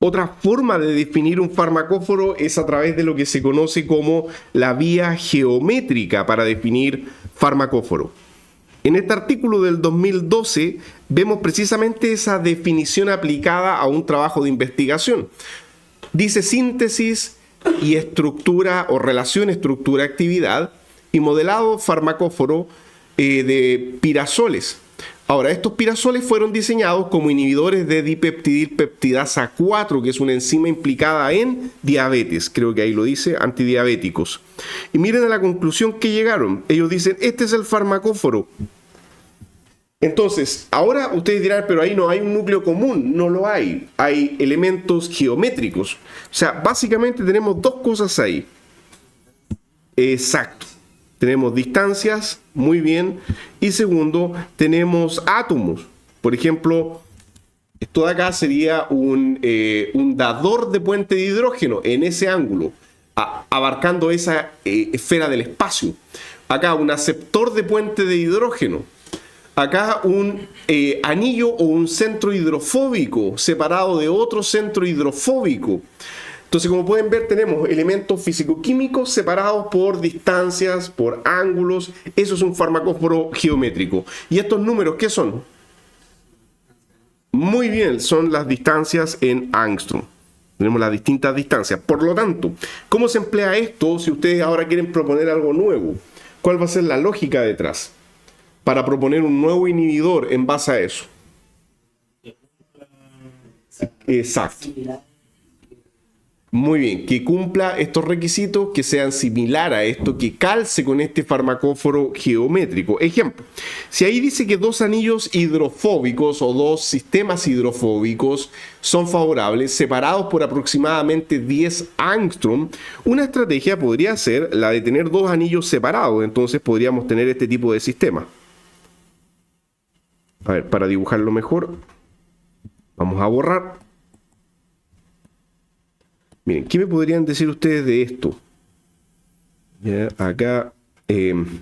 Otra forma de definir un farmacóforo es a través de lo que se conoce como la vía geométrica para definir farmacóforo. En este artículo del 2012 vemos precisamente esa definición aplicada a un trabajo de investigación. Dice síntesis y estructura o relación estructura-actividad y modelado farmacóforo de pirazoles. Ahora, estos pirazoles fueron diseñados como inhibidores de dipeptidilpeptidasa 4, que es una enzima implicada en diabetes, creo que ahí lo dice, antidiabéticos. Y miren a la conclusión que llegaron. Ellos dicen, este es el farmacóforo. Entonces, ahora ustedes dirán, pero ahí no hay un núcleo común. No lo hay. Hay elementos geométricos. O sea, básicamente tenemos dos cosas ahí. Exacto. Tenemos distancias, muy bien. Y segundo, tenemos átomos. Por ejemplo, esto de acá sería un dador de puente de hidrógeno en ese ángulo, abarcando esa esfera del espacio. Acá un aceptor de puente de hidrógeno. Acá un anillo o un centro hidrofóbico separado de otro centro hidrofóbico. Entonces, como pueden ver, tenemos elementos físico-químicos separados por distancias, por ángulos. Eso es un farmacóforo geométrico. ¿Y estos números qué son? Muy bien, son las distancias en Angstrom. Tenemos las distintas distancias. Por lo tanto, ¿cómo se emplea esto si ustedes ahora quieren proponer algo nuevo? ¿Cuál va a ser la lógica detrás para proponer un nuevo inhibidor en base a eso? Exacto. Muy bien, que cumpla estos requisitos, que sean similar a esto, que calce con este farmacóforo geométrico. Ejemplo, si ahí dice que dos anillos hidrofóbicos o dos sistemas hidrofóbicos son favorables, separados por aproximadamente 10 angstrom, una estrategia podría ser la de tener dos anillos separados. Entonces podríamos tener este tipo de sistema. A ver, para dibujarlo mejor, vamos a borrar. Miren, ¿qué me podrían decir ustedes de esto? Ya, acá... Entonces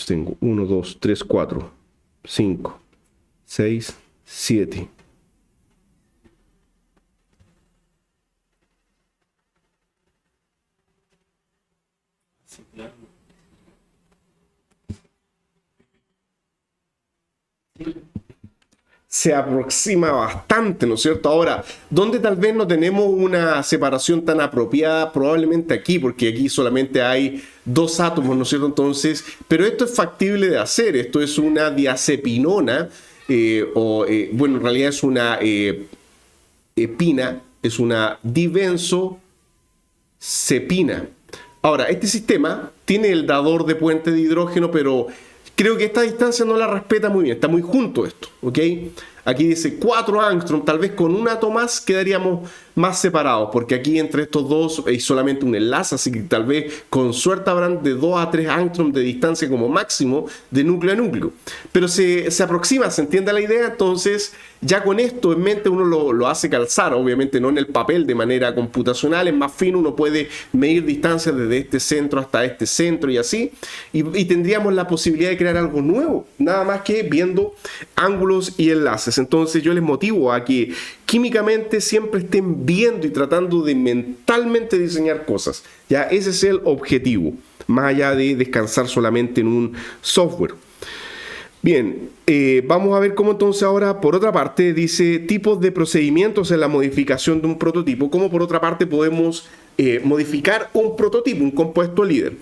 tengo 1, 2, 3, 4, 5, 6, 7. Se aproxima bastante, ¿no es cierto? Ahora, ¿dónde tal vez no tenemos una separación tan apropiada? Probablemente aquí, porque aquí solamente hay dos átomos, ¿no es cierto? Entonces, pero esto es factible de hacer. Esto es una diazepinona, bueno, en realidad es una epina, es una dibenzocepina. Ahora, este sistema tiene el dador de puente de hidrógeno, pero creo que esta distancia no la respeta muy bien, está muy junto esto, ¿ok? Aquí dice 4 angstrom, tal vez con un átomo más quedaríamos más separados, porque aquí entre estos dos hay solamente un enlace, así que tal vez con suerte habrán de 2 a 3 angstrom de distancia como máximo de núcleo a núcleo. Pero se aproxima, se entiende la idea, entonces ya con esto en mente uno lo hace calzar, obviamente no en el papel de manera computacional, es más fino, uno puede medir distancias desde este centro hasta este centro y así, y tendríamos la posibilidad de crear algo nuevo, nada más que viendo ángulos y enlaces. Entonces yo les motivo a que químicamente siempre estén viendo y tratando de mentalmente diseñar cosas. Ya ese es el objetivo, más allá de descansar solamente en un software. Bien, vamos a ver cómo entonces ahora, por otra parte, dice tipos de procedimientos en la modificación de un prototipo. Cómo por otra parte podemos modificar un prototipo, un compuesto líder.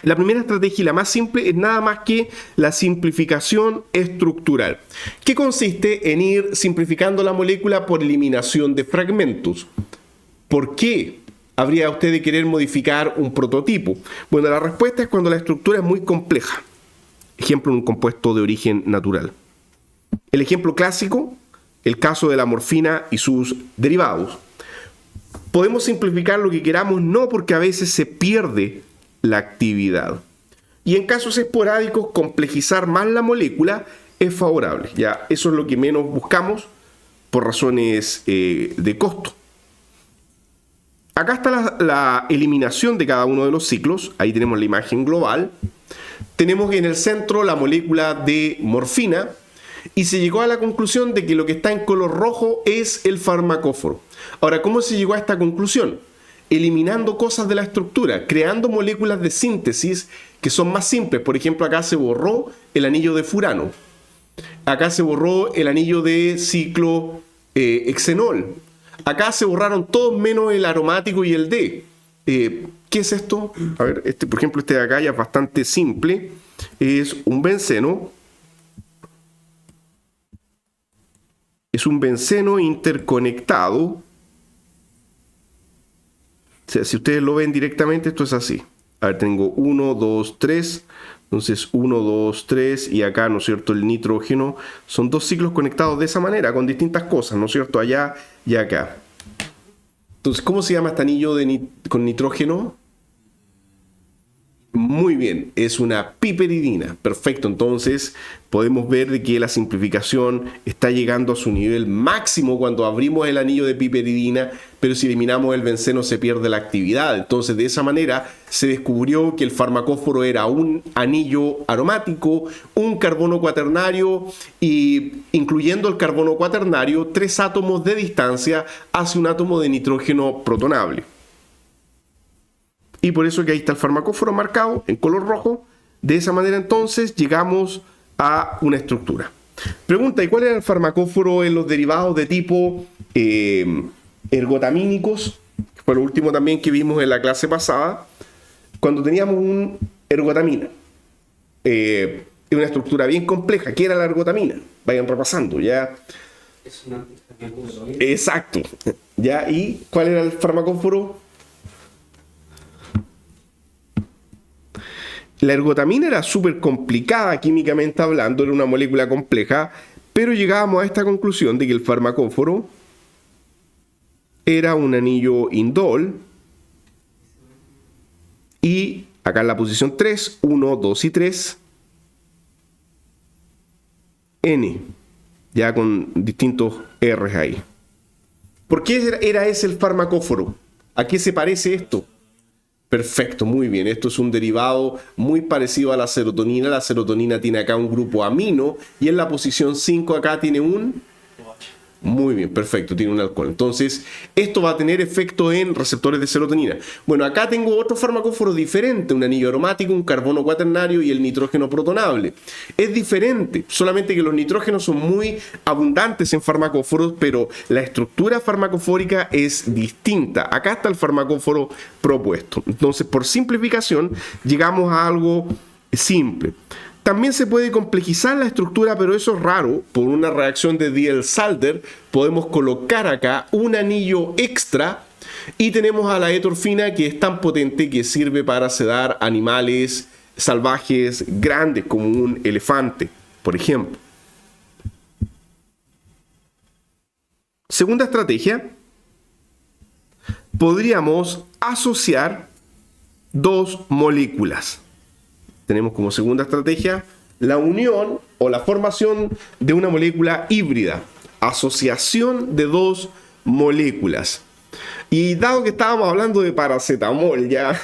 La primera estrategia y la más simple es nada más que la simplificación estructural, que consiste en ir simplificando la molécula por eliminación de fragmentos. ¿Por qué habría usted de querer modificar un prototipo? Bueno, la respuesta es cuando la estructura es muy compleja. Ejemplo, un compuesto de origen natural. El ejemplo clásico, el caso de la morfina y sus derivados. Podemos simplificar lo que queramos, no, porque a veces se pierde la actividad. Y en casos esporádicos, complejizar más la molécula es favorable. Ya, eso es lo que menos buscamos. por razones de costo. Acá está la eliminación de cada uno de los ciclos. Ahí tenemos la imagen global. Tenemos en el centro la molécula de morfina y se llegó a la conclusión de que lo que está en color rojo es el farmacóforo. Ahora, ¿cómo se llegó a esta conclusión? Eliminando cosas de la estructura, creando moléculas de síntesis que son más simples. Por ejemplo, acá se borró el anillo de furano. Acá se borró el anillo de ciclohexenol. Acá se borraron todos menos el aromático y el D. ¿Qué es esto? A ver, por ejemplo, este de acá ya es bastante simple. Es un benceno. Es un benceno interconectado. O sea, si ustedes lo ven directamente, esto es así. A ver, tengo 1, 2, 3. Entonces 1, 2, 3 y acá, ¿no es cierto?, el nitrógeno. Son dos ciclos conectados de esa manera, con distintas cosas, ¿no es cierto?, allá y acá. Entonces, ¿cómo se llama este anillo con nitrógeno? Muy bien, es una piperidina. Perfecto, entonces podemos ver de que la simplificación está llegando a su nivel máximo cuando abrimos el anillo de piperidina, pero si eliminamos el benceno se pierde la actividad. Entonces, de esa manera se descubrió que el farmacóforo era un anillo aromático, un carbono cuaternario y, incluyendo el carbono cuaternario, 3 átomos de distancia hacia un átomo de nitrógeno protonable. Y por eso que ahí está el farmacóforo marcado en color rojo. De esa manera entonces llegamos a una estructura. Pregunta, ¿y cuál era el farmacóforo en los derivados de tipo ergotamínicos? Fue lo último también que vimos en la clase pasada. Cuando teníamos un ergotamina. Una estructura bien compleja. ¿Qué era la ergotamina? Vayan repasando, ¿ya? Es un antihistamínico. Exacto. ¿Ya? ¿Y cuál era el farmacóforo? La ergotamina era súper complicada químicamente hablando, era una molécula compleja, pero llegábamos a esta conclusión de que el farmacóforo era un anillo indol y acá en la posición 3, 1, 2 y 3, N, ya con distintos R's ahí. ¿Por qué era ese el farmacóforo? ¿A qué se parece esto? Perfecto, muy bien. Esto es un derivado muy parecido a la serotonina. La serotonina tiene acá un grupo amino y en la posición 5 acá tiene un... Muy bien, perfecto, tiene un alcohol. Entonces, esto va a tener efecto en receptores de serotonina. Bueno, acá tengo otro farmacóforo diferente, un anillo aromático, un carbono cuaternario y el nitrógeno protonable. Es diferente, solamente que los nitrógenos son muy abundantes en farmacóforos, pero la estructura farmacofórica es distinta. Acá está el farmacóforo propuesto. Entonces, por simplificación, llegamos a algo simple. También se puede complejizar la estructura, pero eso es raro. Por una reacción de Diels-Salter podemos colocar acá un anillo extra y tenemos a la etorfina, que es tan potente que sirve para sedar animales salvajes grandes como un elefante, por ejemplo. Segunda estrategia, podríamos asociar dos moléculas. Tenemos como segunda estrategia la unión o la formación de una molécula híbrida, asociación de dos moléculas. Y dado que estábamos hablando de paracetamol ya,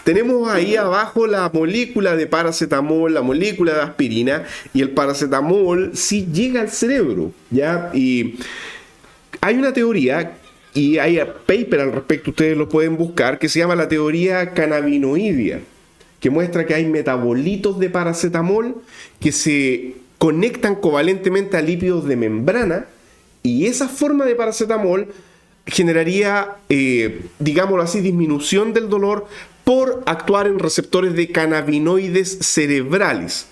tenemos ahí abajo la molécula de paracetamol, la molécula de aspirina, y el paracetamol sí llega al cerebro, ¿ya? Y hay una teoría, y hay paper al respecto, ustedes lo pueden buscar, que se llama la teoría cannabinoidea, que muestra que hay metabolitos de paracetamol que se conectan covalentemente a lípidos de membrana, y esa forma de paracetamol generaría, digámoslo así, disminución del dolor por actuar en receptores de cannabinoides cerebrales.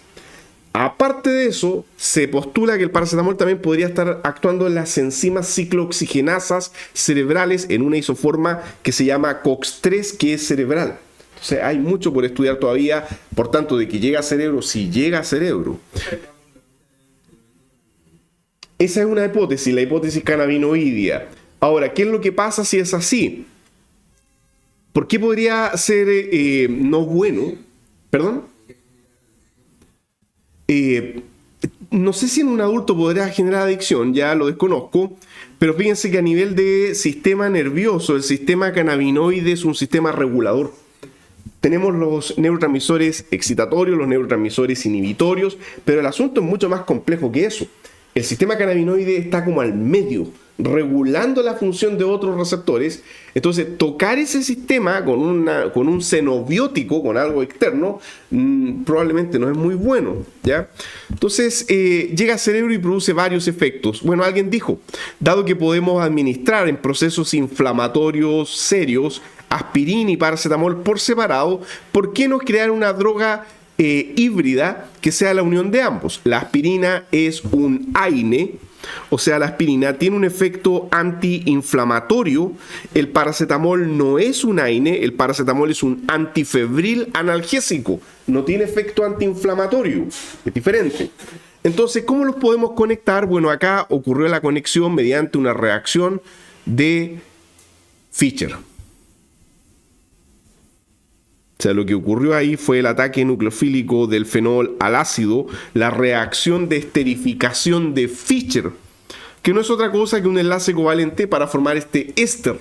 Aparte de eso, se postula que el paracetamol también podría estar actuando en las enzimas ciclooxigenasas cerebrales en una isoforma que se llama COX-3, que es cerebral. O sea, hay mucho por estudiar todavía, por tanto, de que llega a cerebro, si llega a cerebro. Esa es una hipótesis, la hipótesis cannabinoidea. Ahora, ¿qué es lo que pasa si es así? ¿Por qué podría ser no bueno? ¿Perdón? no sé si en un adulto podrá generar adicción, ya lo desconozco, pero fíjense que a nivel de sistema nervioso, el sistema cannabinoide es un sistema regulador. Tenemos los neurotransmisores excitatorios, los neurotransmisores inhibitorios, pero el asunto es mucho más complejo que eso. El sistema cannabinoide está como al medio, regulando la función de otros receptores. Entonces, tocar ese sistema con un xenobiótico, con algo externo, probablemente no es muy bueno, ¿ya? Entonces, llega al cerebro y produce varios efectos. Bueno, alguien dijo, dado que podemos administrar en procesos inflamatorios serios aspirina y paracetamol por separado, ¿por qué no crear una droga híbrida que sea la unión de ambos? La aspirina es un AINE, o sea, la aspirina tiene un efecto antiinflamatorio. El paracetamol no es un AINE, el paracetamol es un antifebril analgésico, no tiene efecto antiinflamatorio, es diferente. Entonces, ¿cómo los podemos conectar? Bueno, acá ocurrió la conexión mediante una reacción de Fischer. O sea, lo que ocurrió ahí fue el ataque nucleofílico del fenol al ácido, la reacción de esterificación de Fischer, que no es otra cosa que un enlace covalente para formar este éster.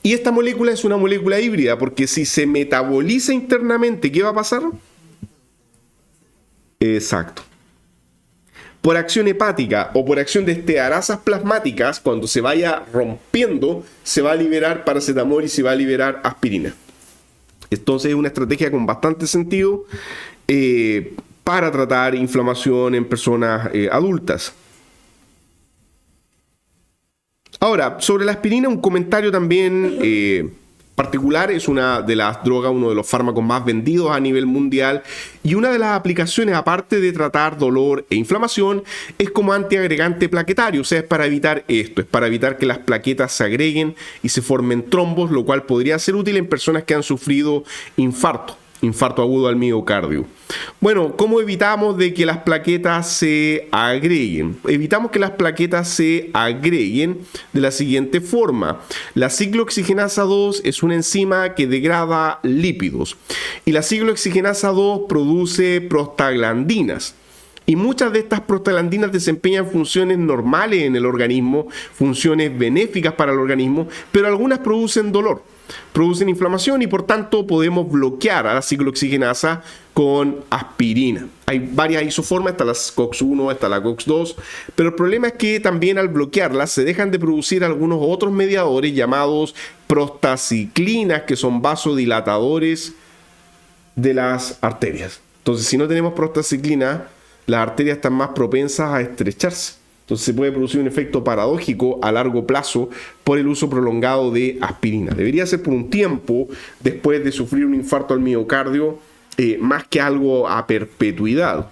Y esta molécula es una molécula híbrida, porque si se metaboliza internamente, ¿qué va a pasar? Exacto. Por acción hepática o por acción de estearasas plasmáticas, cuando se vaya rompiendo, se va a liberar paracetamol y se va a liberar aspirina. Entonces es una estrategia con bastante sentido para tratar inflamación en personas adultas. Ahora, sobre la aspirina, un comentario también particular. Es una de las drogas, uno de los fármacos más vendidos a nivel mundial, y una de las aplicaciones, aparte de tratar dolor e inflamación, es como antiagregante plaquetario. O sea, es para evitar esto, es para evitar que las plaquetas se agreguen y se formen trombos, lo cual podría ser útil en personas que han sufrido infarto agudo al miocardio. Bueno, ¿cómo evitamos de que las plaquetas se agreguen? Evitamos que las plaquetas se agreguen de la siguiente forma. La ciclooxigenasa 2 es una enzima que degrada lípidos y la ciclooxigenasa 2 produce prostaglandinas. Y muchas de estas prostaglandinas desempeñan funciones normales en el organismo, funciones benéficas para el organismo, pero algunas producen dolor, producen inflamación y por tanto podemos bloquear a la ciclooxigenasa con aspirina. Hay varias isoformas, está la COX-1, está la COX-2, pero el problema es que también al bloquearlas se dejan de producir algunos otros mediadores llamados prostaciclinas, que son vasodilatadores de las arterias. Entonces, si no tenemos prostaciclina, las arterias están más propensas a estrecharse. Entonces se puede producir un efecto paradójico a largo plazo por el uso prolongado de aspirina. Debería ser por un tiempo después de sufrir un infarto al miocardio, más que algo a perpetuidad.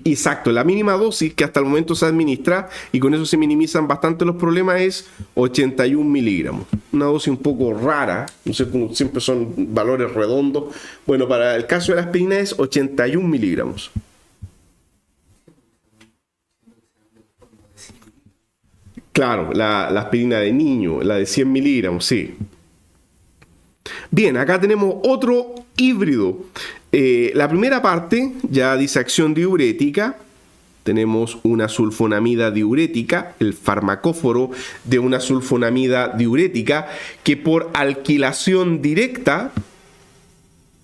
Exacto, la mínima dosis que hasta el momento se administra, y con eso se minimizan bastante los problemas, es 81 miligramos. Una dosis un poco rara, no sé, como siempre son valores redondos. Bueno, para el caso de la aspirina es 81 miligramos. Claro, la aspirina de niño, la de 100 miligramos, sí. Bien, acá tenemos otro híbrido. La primera parte ya dice acción diurética. Tenemos una sulfonamida diurética, el farmacóforo de una sulfonamida diurética, que por alquilación directa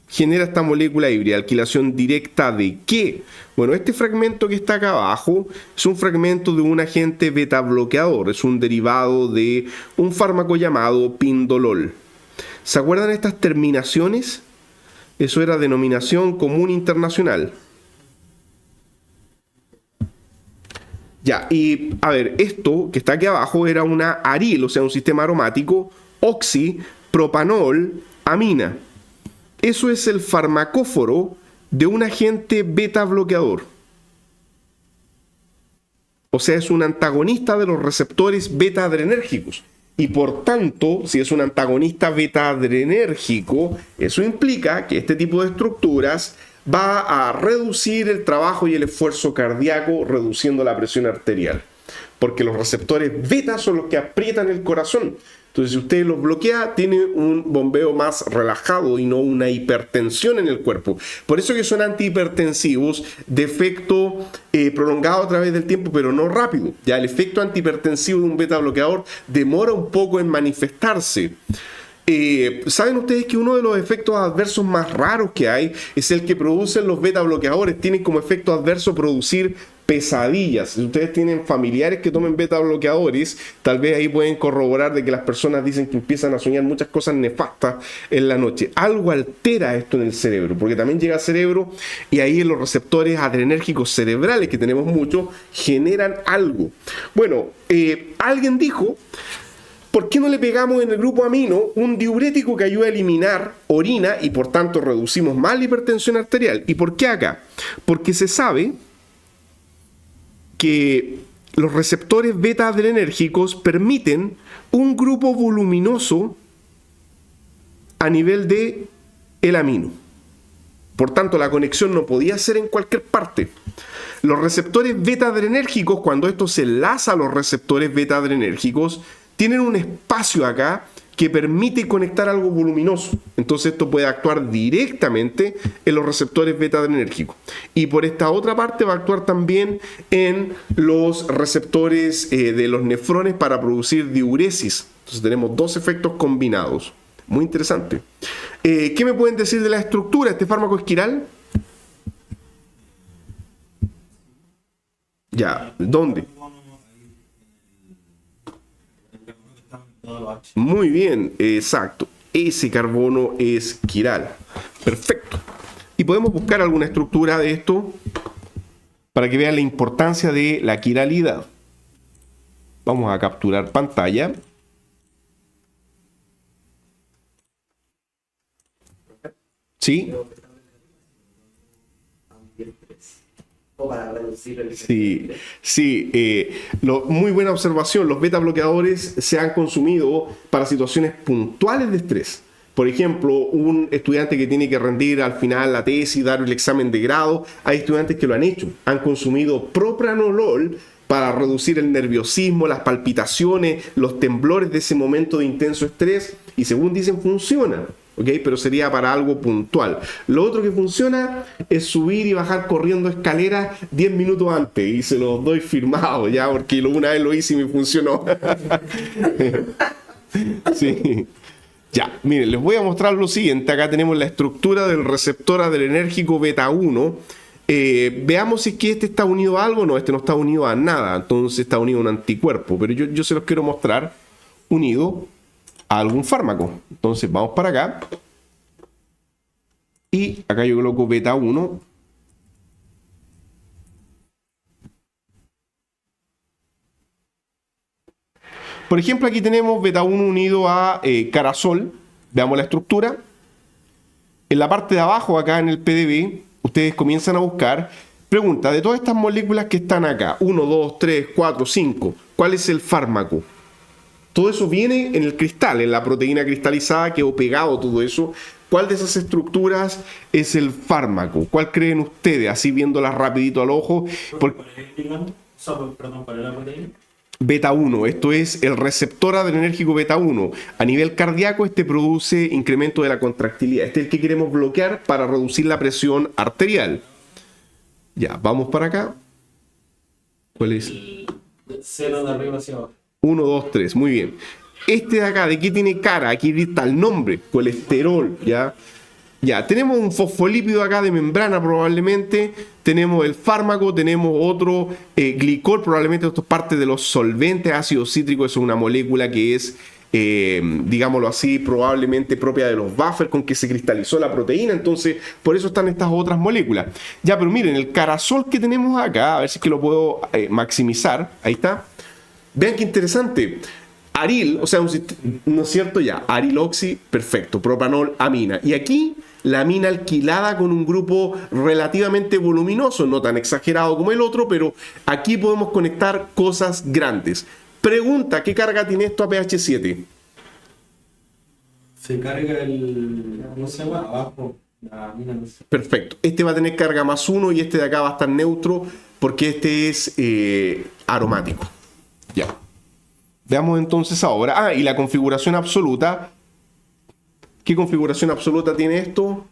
genera esta molécula híbrida. ¿Alquilación directa de qué? Bueno, este fragmento que está acá abajo es un fragmento de un agente beta bloqueador. Es un derivado de un fármaco llamado pindolol. ¿Se acuerdan estas terminaciones? Eso era denominación común internacional. Ya, y a ver, esto que está aquí abajo era una aril, o sea, un sistema aromático, oxipropanol, amina. Eso es el farmacóforo de un agente beta bloqueador. O sea, es un antagonista de los receptores beta adrenérgicos. Y por tanto, si es un antagonista beta adrenérgico, eso implica que este tipo de estructuras va a reducir el trabajo y el esfuerzo cardíaco, reduciendo la presión arterial. Porque los receptores beta son los que aprietan el corazón. Entonces, si usted los bloquea, tiene un bombeo más relajado y no una hipertensión en el cuerpo. Por eso que son antihipertensivos de efecto prolongado a través del tiempo, pero no rápido. Ya el efecto antihipertensivo de un beta bloqueador demora un poco en manifestarse. ¿Saben ustedes que uno de los efectos adversos más raros que hay es el que producen los beta bloqueadores? Tienen como efecto adverso producir pesadillas. Si ustedes tienen familiares que tomen beta bloqueadores, tal vez ahí pueden corroborar de que las personas dicen que empiezan a soñar muchas cosas nefastas en la noche. Algo altera esto en el cerebro, porque también llega al cerebro y ahí en los receptores adrenérgicos cerebrales, que tenemos muchos, generan algo. Bueno, alguien dijo: ¿por qué no le pegamos en el grupo amino un diurético que ayuda a eliminar orina y por tanto reducimos más la hipertensión arterial? ¿Y por qué acá? Porque se sabe que los receptores beta adrenérgicos permiten un grupo voluminoso a nivel de el amino. Por tanto, la conexión no podía ser en cualquier parte. Los receptores beta adrenérgicos, cuando esto se enlaza a los receptores beta adrenérgicos, tienen un espacio acá que permite conectar algo voluminoso. Entonces esto puede actuar directamente en los receptores beta adrenérgicos. Y por esta otra parte va a actuar también en los receptores de los nefrones para producir diuresis. Entonces tenemos dos efectos combinados. Muy interesante. ¿Qué me pueden decir de la estructura? ¿Este fármaco es quiral? Ya, ¿dónde? Muy bien, exacto. Ese carbono es quiral. Perfecto. Y podemos buscar alguna estructura de esto para que vean la importancia de la quiralidad. Vamos a capturar pantalla. ¿Sí? O para reducir el... Sí, sí, muy buena observación. Los beta bloqueadores se han consumido para situaciones puntuales de estrés. Por ejemplo, un estudiante que tiene que rendir al final la tesis, dar el examen de grado, hay estudiantes que lo han hecho. Han consumido propranolol para reducir el nerviosismo, las palpitaciones, los temblores de ese momento de intenso estrés, y según dicen funciona. ¿Okay? Pero sería para algo puntual. Lo otro que funciona es subir y bajar corriendo escaleras 10 minutos antes, y se los doy firmado ya, porque una vez lo hice y me funcionó. Sí. Ya, miren, les voy a mostrar lo siguiente. Acá tenemos la estructura del receptor adrenérgico beta 1. Veamos si es que este está unido a algo. No, este no está unido a nada, entonces está unido a un anticuerpo, pero yo se los quiero mostrar unido a algún fármaco. Entonces vamos para acá y acá yo coloco beta 1. Por ejemplo, aquí tenemos beta 1 unido a Carasol. Veamos la estructura. En la parte de abajo, acá en el PDB, ustedes comienzan a buscar. Pregunta, de todas estas moléculas que están acá, 1, 2, 3, 4, 5, ¿cuál es el fármaco? Todo eso viene en el cristal, en la proteína cristalizada, quedó pegado todo eso. ¿Cuál de esas estructuras es el fármaco? ¿Cuál creen ustedes? Así viéndolas rapidito al ojo. ¿Cuál es la proteína? Beta 1, esto es el receptor adrenérgico beta 1. A nivel cardíaco, este produce incremento de la contractilidad. Este es el que queremos bloquear para reducir la presión arterial. Ya, vamos para acá. ¿Cuál es? 0 de arriba hacia abajo. 1, 2, 3, muy bien. Este de acá, ¿de qué tiene cara? Aquí está el nombre, colesterol, ¿ya? Ya, tenemos un fosfolípido acá de membrana probablemente, tenemos el fármaco, tenemos otro glicol, probablemente esto es parte de los solventes, ácido cítrico, eso es una molécula que es, digámoslo así, probablemente propia de los buffers con que se cristalizó la proteína, entonces por eso están estas otras moléculas. Ya, pero miren, el carasol que tenemos acá, a ver si es que lo puedo maximizar, ahí está. Vean qué interesante. Aril, o sea, ¿no es cierto? Ya, ariloxi, perfecto, propanol, amina. Y aquí la amina alquilada con un grupo relativamente voluminoso, no tan exagerado como el otro, pero aquí podemos conectar cosas grandes. Pregunta, ¿qué carga tiene esto a pH 7? Se carga el... ¿cómo se llama? Abajo. La amina, no sé. Perfecto. Este va a tener carga +1 y este de acá va a estar neutro porque este es aromático. Ya. Veamos entonces ahora. Ah, y la configuración absoluta. ¿Qué configuración absoluta tiene esto?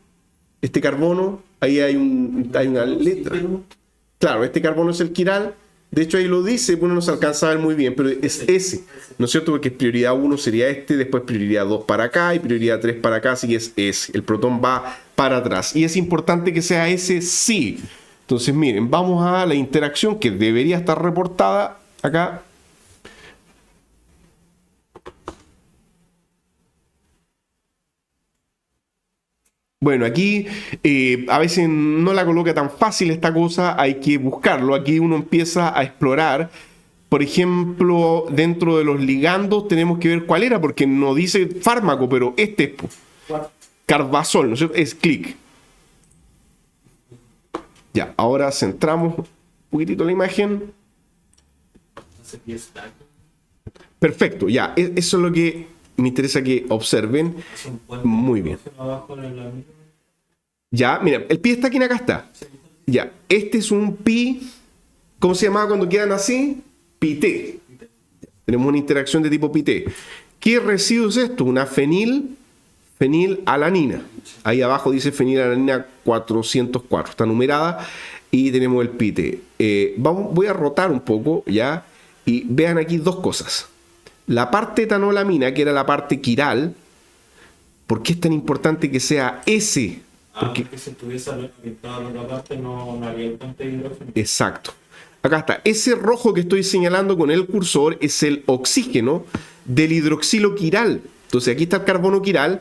Este carbono. Ahí hay una letra. Claro, este carbono es el quiral. De hecho, ahí lo dice, uno no se alcanza a ver muy bien, pero es ese, ¿no es cierto? Porque prioridad 1 sería este, después prioridad 2 para acá y prioridad 3 para acá, así que es ese. El protón va para atrás. Y es importante que sea ese sí. Entonces, miren, vamos a la interacción que debería estar reportada acá. Bueno, aquí a veces no la coloca tan fácil esta cosa, hay que buscarlo. Aquí uno empieza a explorar. Por ejemplo, dentro de los ligandos tenemos que ver cuál era, porque no dice fármaco, pero este es carbazol, ¿no es cierto? Es clic. Ya, ahora centramos un poquitito la imagen. Perfecto, ya, eso es lo que me interesa que observen. Muy bien. Ya, mira, el pi está aquí, acá está. Ya, este es un pi, ¿cómo se llamaba cuando quedan así? Pi-T. Tenemos una interacción de tipo pi-T. ¿Qué residuo es esto? Una fenilalanina. Ahí abajo dice fenilalanina 404. Está numerada y tenemos el pi-T. Voy a rotar un poco, ¿ya? Y vean aquí dos cosas. La parte etanolamina, que era la parte quiral, ¿por qué es tan importante que sea ese? Porque si estuviese orientado a la otra parte no había el puente de hidrógeno. Exacto. Acá está. Ese rojo que estoy señalando con el cursor es el oxígeno del hidroxilo quiral. Entonces aquí está el carbono quiral.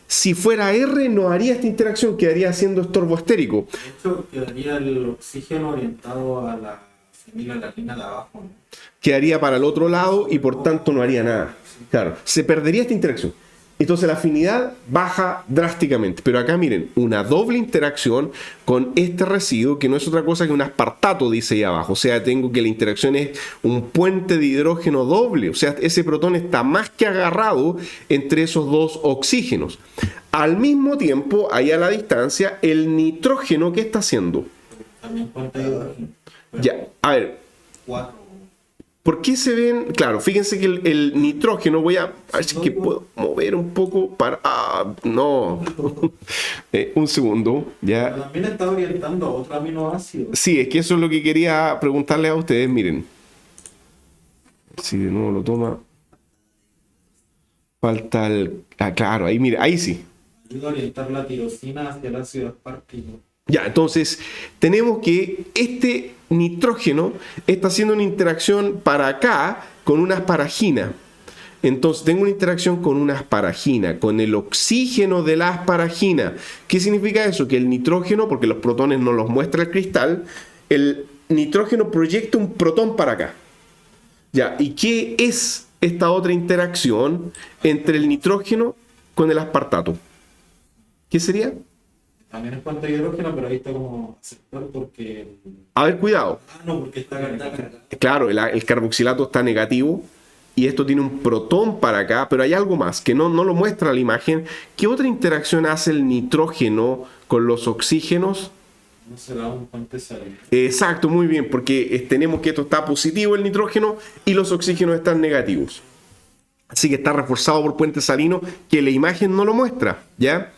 Si fuera R no haría esta interacción, quedaría haciendo estorbo estérico. De hecho, quedaría el oxígeno orientado a la fenilalanina de abajo, ¿no? Quedaría para el otro lado y por tanto no haría nada. Claro, se perdería esta interacción. Entonces la afinidad baja drásticamente. Pero acá miren, una doble interacción con este residuo que no es otra cosa que un aspartato, dice ahí abajo. O sea, tengo que la interacción es un puente de hidrógeno doble. O sea, ese protón está más que agarrado entre esos dos oxígenos. Al mismo tiempo, ahí a la distancia, el nitrógeno, ¿qué está haciendo? También puente de hidrógeno. Ya, a ver. 4. ¿Por qué se ven? Claro, fíjense que el nitrógeno, voy a ver si que puedo mover un poco para... Ah, no. Un segundo, ya. Pero también está orientando a otro aminoácido. Sí, es que eso es lo que quería preguntarle a ustedes, miren. Si de nuevo lo toma. Falta el... Ah, claro, ahí mire, ahí sí. Ayuda a orientar la tirosina hacia el ácido aspartico. Ya, entonces tenemos que este nitrógeno está haciendo una interacción para acá con una asparagina. Entonces tengo una interacción con una asparagina, con el oxígeno de la asparagina. ¿Qué significa eso? Que el nitrógeno, porque los protones no los muestra el cristal, el nitrógeno proyecta un protón para acá. Ya, ¿y qué es esta otra interacción entre el nitrógeno con el aspartato? ¿Qué sería? También es puente de hidrógeno, pero ahí está como aceptor porque... A ver, cuidado. no, porque está cargado. Claro, el carboxilato está negativo y esto tiene un protón para acá, pero hay algo más que no lo muestra la imagen. ¿Qué otra interacción hace el nitrógeno con los oxígenos? No será un puente salino. Exacto, muy bien, porque tenemos que esto está positivo el nitrógeno y los oxígenos están negativos. Así que está reforzado por puente salino que la imagen no lo muestra, ¿ya?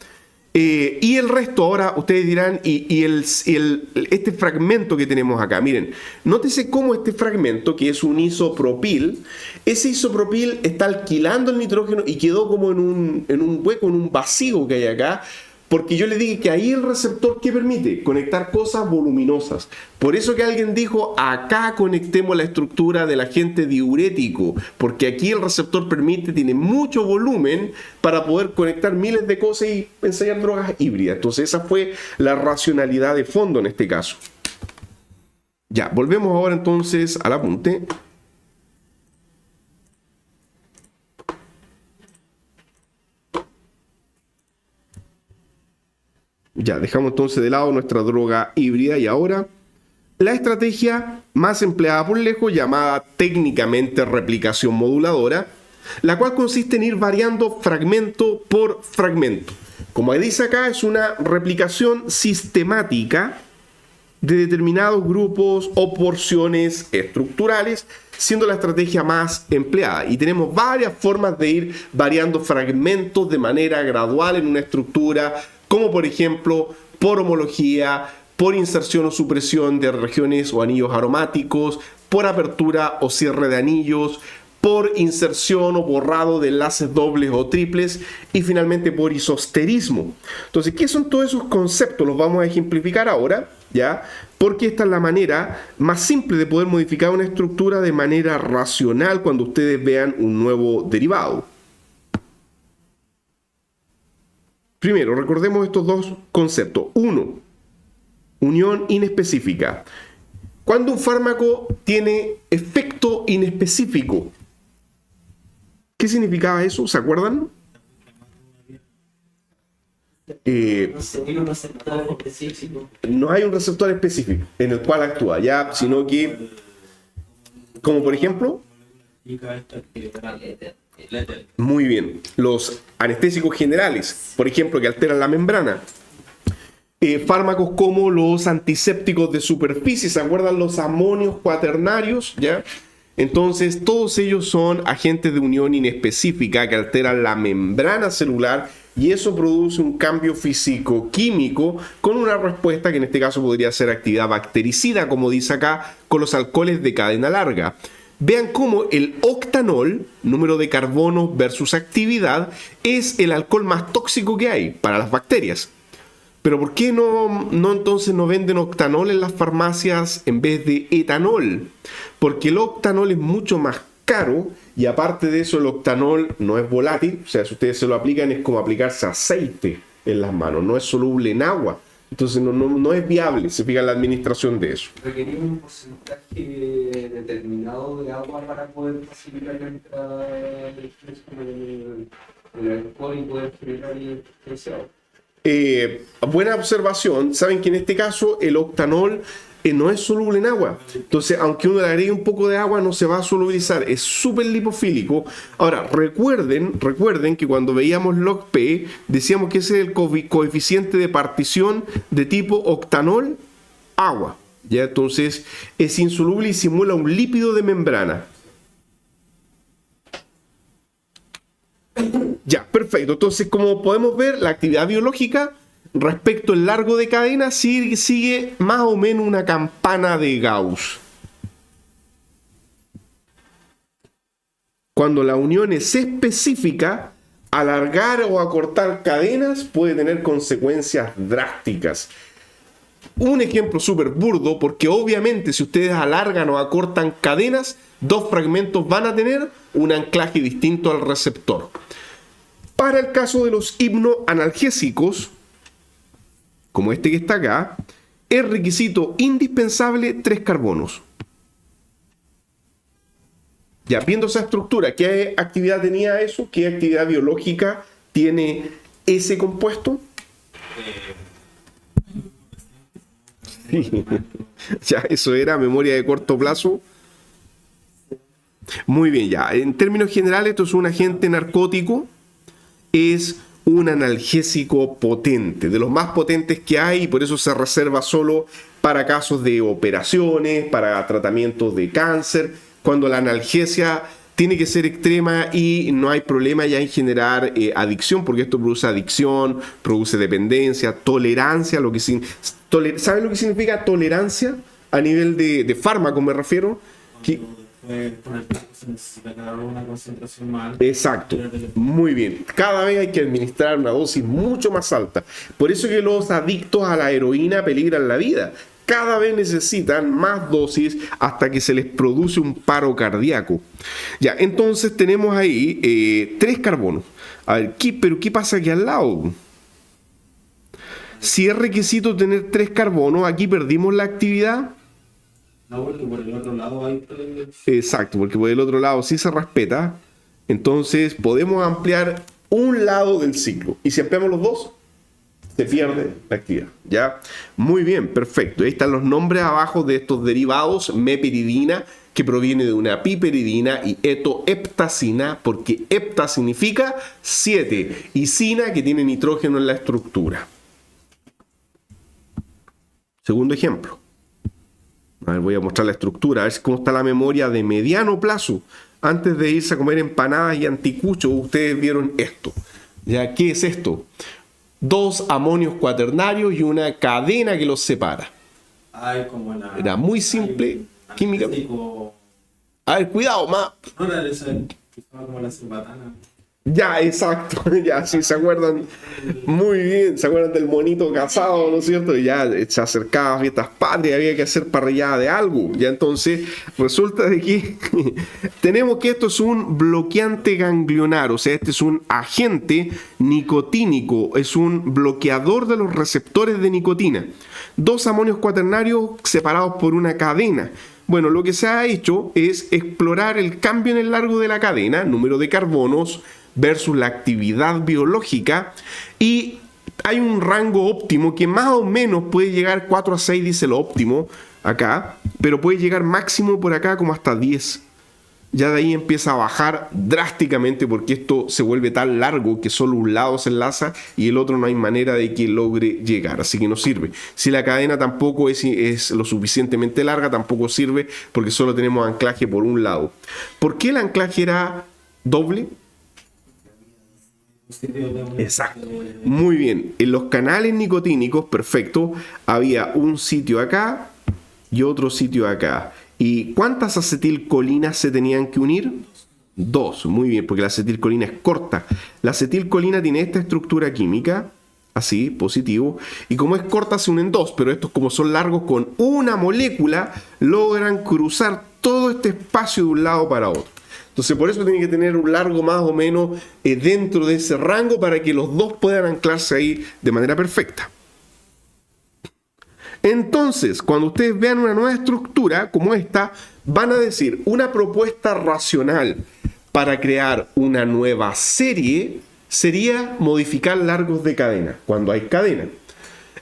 Y el resto, ahora ustedes dirán, este fragmento que tenemos acá, miren, nótese cómo este fragmento, que es un isopropil, ese isopropil está alquilando el nitrógeno y quedó como en un hueco, en un vacío que hay acá, porque yo le dije que ahí el receptor que permite conectar cosas voluminosas. Por eso que alguien dijo, acá conectemos la estructura del agente diurético, porque aquí el receptor tiene mucho volumen para poder conectar miles de cosas y ensayar drogas híbridas. Entonces esa fue la racionalidad de fondo en este caso. Ya, volvemos ahora entonces al apunte. Ya, dejamos entonces de lado nuestra droga híbrida y ahora la estrategia más empleada por lejos, llamada técnicamente replicación moduladora, la cual consiste en ir variando fragmento por fragmento. Como dice acá, es una replicación sistemática de determinados grupos o porciones estructurales, siendo la estrategia más empleada. Y tenemos varias formas de ir variando fragmentos de manera gradual en una estructura, como por ejemplo por homología, por inserción o supresión de regiones o anillos aromáticos, por apertura o cierre de anillos, por inserción o borrado de enlaces dobles o triples y finalmente por isosterismo. Entonces, ¿qué son todos esos conceptos? Los vamos a ejemplificar ahora, ¿ya? Porque esta es la manera más simple de poder modificar una estructura de manera racional cuando ustedes vean un nuevo derivado. Primero, recordemos estos dos conceptos. Uno, unión inespecífica. Cuando un fármaco tiene efecto inespecífico, ¿qué significaba eso? ¿Se acuerdan? No hay un receptor específico en el cual actúa, ya, sino que, como por ejemplo, muy bien, los anestésicos generales, por ejemplo, que alteran la membrana. Fármacos como los antisépticos de superficie, ¿se acuerdan? Los amonios cuaternarios, ¿ya? Entonces, todos ellos son agentes de unión inespecífica que alteran la membrana celular y eso produce un cambio físico-químico con una respuesta que en este caso podría ser actividad bactericida, como dice acá, con los alcoholes de cadena larga. Vean cómo el octanol, número de carbonos versus actividad, es el alcohol más tóxico que hay para las bacterias. Pero ¿por qué no entonces no venden octanol en las farmacias en vez de etanol? Porque el octanol es mucho más caro y aparte de eso el octanol no es volátil. O sea, si ustedes se lo aplican es como aplicarse aceite en las manos, no es soluble en agua. Entonces no es viable, se fija la administración de eso. Requerimos un porcentaje determinado de agua para poder facilitar la entrada del alcohol y poder generar el deseado. Buena observación. Saben que en este caso el octanol no es soluble en agua. Entonces, aunque uno le agregue un poco de agua, no se va a solubilizar. Es súper lipofílico. Ahora, recuerden que cuando veíamos log-P, decíamos que ese es el coeficiente de partición de tipo octanol agua. ¿Ya? Entonces, es insoluble y simula un lípido de membrana. Ya, perfecto. Entonces, como podemos ver, la actividad biológica respecto al largo de cadena sigue más o menos una campana de Gauss. Cuando la unión es específica, alargar o acortar cadenas puede tener consecuencias drásticas. Un ejemplo súper burdo, porque obviamente si ustedes alargan o acortan cadenas, dos fragmentos van a tener un anclaje distinto al receptor. Para el caso de los hipnoanalgésicos, como este que está acá, es requisito indispensable 3 carbonos. Ya, viendo esa estructura, ¿qué actividad tenía eso? ¿Qué actividad biológica tiene ese compuesto? Sí. Ya, eso era memoria de corto plazo. Muy bien, ya. En términos generales, esto es un agente narcótico. Es un analgésico potente, de los más potentes que hay, y por eso se reserva solo para casos de operaciones, para tratamientos de cáncer, cuando la analgesia tiene que ser extrema y no hay problema ya en generar adicción, porque esto produce adicción, produce dependencia, tolerancia. ¿Saben lo que significa tolerancia a nivel de fármaco? Me refiero. Con el tiempo se necesita cada vez una concentración más alta. Exacto, muy bien. Cada vez hay que administrar una dosis mucho más alta. Por eso que los adictos a la heroína peligran la vida. Cada vez necesitan más dosis hasta que se les produce un paro cardíaco. Ya, entonces tenemos ahí 3 carbonos. A ver, ¿pero qué pasa aquí al lado? Si es requisito tener 3 carbonos, aquí perdimos la actividad. No, porque por el otro lado hay... Exacto, porque por el otro lado sí se respeta. Entonces podemos ampliar un lado del ciclo. Y si ampliamos los dos, se pierde la actividad. ¿Ya? Muy bien, perfecto. Ahí están los nombres abajo de estos derivados. Meperidina, que proviene de una piperidina, y etoheptacina, porque hepta significa 7, y cina, que tiene nitrógeno en la estructura. Segundo ejemplo. A ver, voy a mostrar la estructura, a ver cómo está la memoria de mediano plazo. Antes de irse a comer empanadas y anticuchos, ustedes vieron esto. ¿Ya? ¿Qué es esto? 2 amonios cuaternarios y una cadena que los separa. Hay como la... Era muy simple, química. anestésico. A ver, cuidado, más. No era ese que estaba como la cerbatana. Ya, exacto. Ya, sí, se acuerdan muy bien. Se acuerdan del monito casado, ¿no es cierto? Y ya se acercaba a fiestas patrias, había que hacer parrillada de algo. Ya entonces resulta de que tenemos que esto es un bloqueante ganglionar, o sea, este es un agente nicotínico, es un bloqueador de los receptores de nicotina. 2 amonios cuaternarios separados por una cadena. Bueno, lo que se ha hecho es explorar el cambio en el largo de la cadena, número de carbonos versus la actividad biológica, y hay un rango óptimo que más o menos puede llegar 4 a 6, dice lo óptimo acá, pero puede llegar máximo por acá como hasta 10. Ya de ahí empieza a bajar drásticamente porque esto se vuelve tan largo que solo un lado se enlaza y el otro no hay manera de que logre llegar, así que no sirve. Si la cadena tampoco es lo suficientemente larga, tampoco sirve porque solo tenemos anclaje por un lado. ¿Por qué el anclaje era doble? Exacto. Muy bien. En los canales nicotínicos, perfecto, había un sitio acá y otro sitio acá. ¿Y cuántas acetilcolinas se tenían que unir? 2. Muy bien, porque la acetilcolina es corta. La acetilcolina tiene esta estructura química, así, positivo, y como es corta se unen 2, pero estos como son largos con una molécula, logran cruzar todo este espacio de un lado para otro. Entonces por eso tiene que tener un largo más o menos dentro de ese rango para que los dos puedan anclarse ahí de manera perfecta. Entonces, cuando ustedes vean una nueva estructura como esta, van a decir una propuesta racional para crear una nueva serie sería modificar largos de cadena, cuando hay cadena.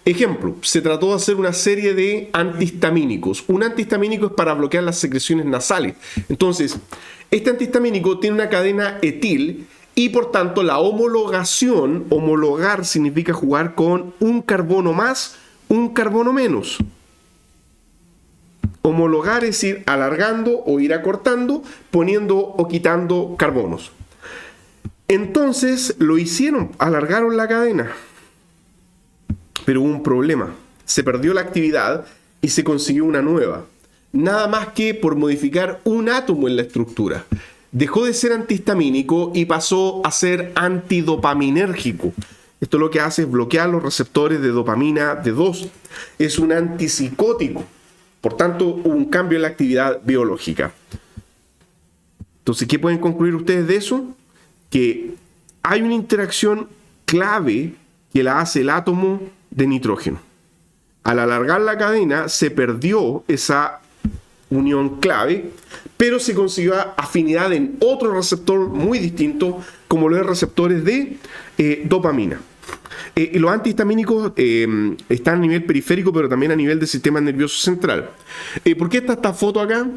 Ejemplo, se trató de hacer una serie de antihistamínicos. Un antihistamínico es para bloquear las secreciones nasales. Entonces, este antihistamínico tiene una cadena etil y por tanto la homologación, homologar significa jugar con un carbono más, un carbono menos. Homologar es ir alargando o ir acortando, poniendo o quitando carbonos. Entonces lo hicieron, alargaron la cadena. Pero hubo un problema. Se perdió la actividad y se consiguió una nueva. Nada más que por modificar un átomo en la estructura. Dejó de ser antihistamínico y pasó a ser antidopaminérgico. Esto lo que hace es bloquear los receptores de dopamina D2. Es un antipsicótico. Por tanto, hubo un cambio en la actividad biológica. Entonces, ¿qué pueden concluir ustedes de eso? Que hay una interacción clave que la hace el átomo de nitrógeno. Al alargar la cadena, se perdió esa unión clave, pero se consiguió afinidad en otro receptor muy distinto, como los receptores de dopamina. Y los antihistamínicos están a nivel periférico, pero también a nivel del sistema nervioso central. ¿Por qué está esta foto acá?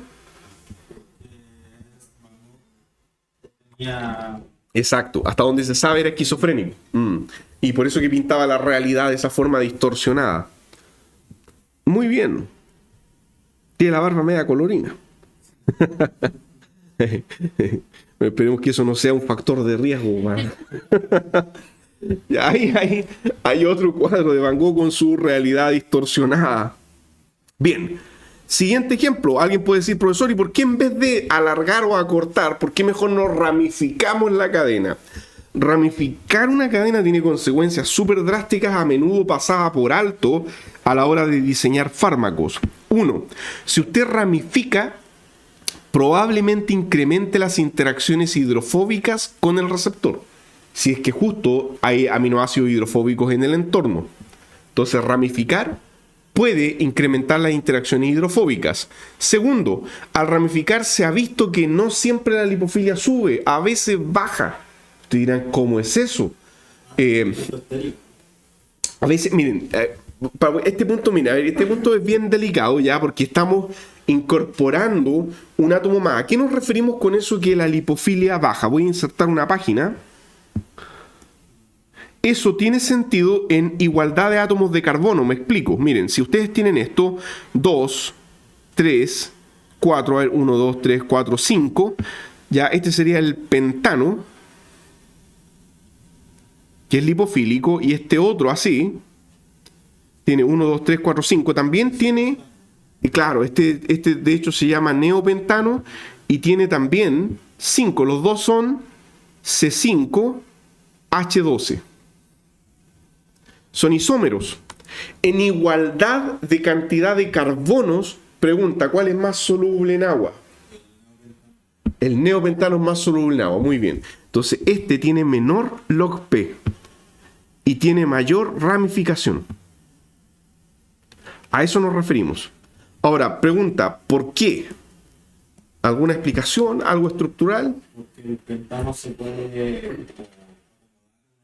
Exacto, hasta donde se sabe era esquizofrénico. Y por eso que pintaba la realidad de esa forma distorsionada. Muy bien. Tiene la barba media colorina. Esperemos que eso no sea un factor de riesgo. Hay otro cuadro de Van Gogh con su realidad distorsionada. Bien, siguiente ejemplo. Alguien puede decir, profesor, ¿y por qué en vez de alargar o acortar, por qué mejor no ramificamos la cadena? Ramificar una cadena tiene consecuencias súper drásticas, a menudo pasadas por alto a la hora de diseñar fármacos. 1. Si usted ramifica, probablemente incremente las interacciones hidrofóbicas con el receptor, si es que justo hay aminoácidos hidrofóbicos en el entorno. Entonces, ramificar puede incrementar las interacciones hidrofóbicas. Segundo, al ramificar se ha visto que no siempre la lipofilia sube, a veces baja. Ustedes dirán, ¿cómo es eso? A veces, miren, este punto es bien delicado ya, porque estamos incorporando un átomo más. ¿A qué nos referimos con eso que la lipofilia baja? Voy a insertar una página. Eso tiene sentido en igualdad de átomos de carbono, me explico. Miren, si ustedes tienen esto, 2, 3, 4, a ver, 1, 2, 3, 4, 5. Ya, este sería el pentano, que es lipofílico, y este otro así, tiene 1, 2, 3, 4, 5. También tiene, y claro, este de hecho se llama neopentano, y tiene también 5. Los dos son C5H12. Son isómeros. En igualdad de cantidad de carbonos, pregunta, ¿cuál es más soluble en agua? El neopentano es más soluble en agua, muy bien. Entonces, este tiene menor log P y tiene mayor ramificación. A eso nos referimos. Ahora, pregunta, ¿por qué? ¿Alguna explicación? ¿Algo estructural? Porque el pentano se puede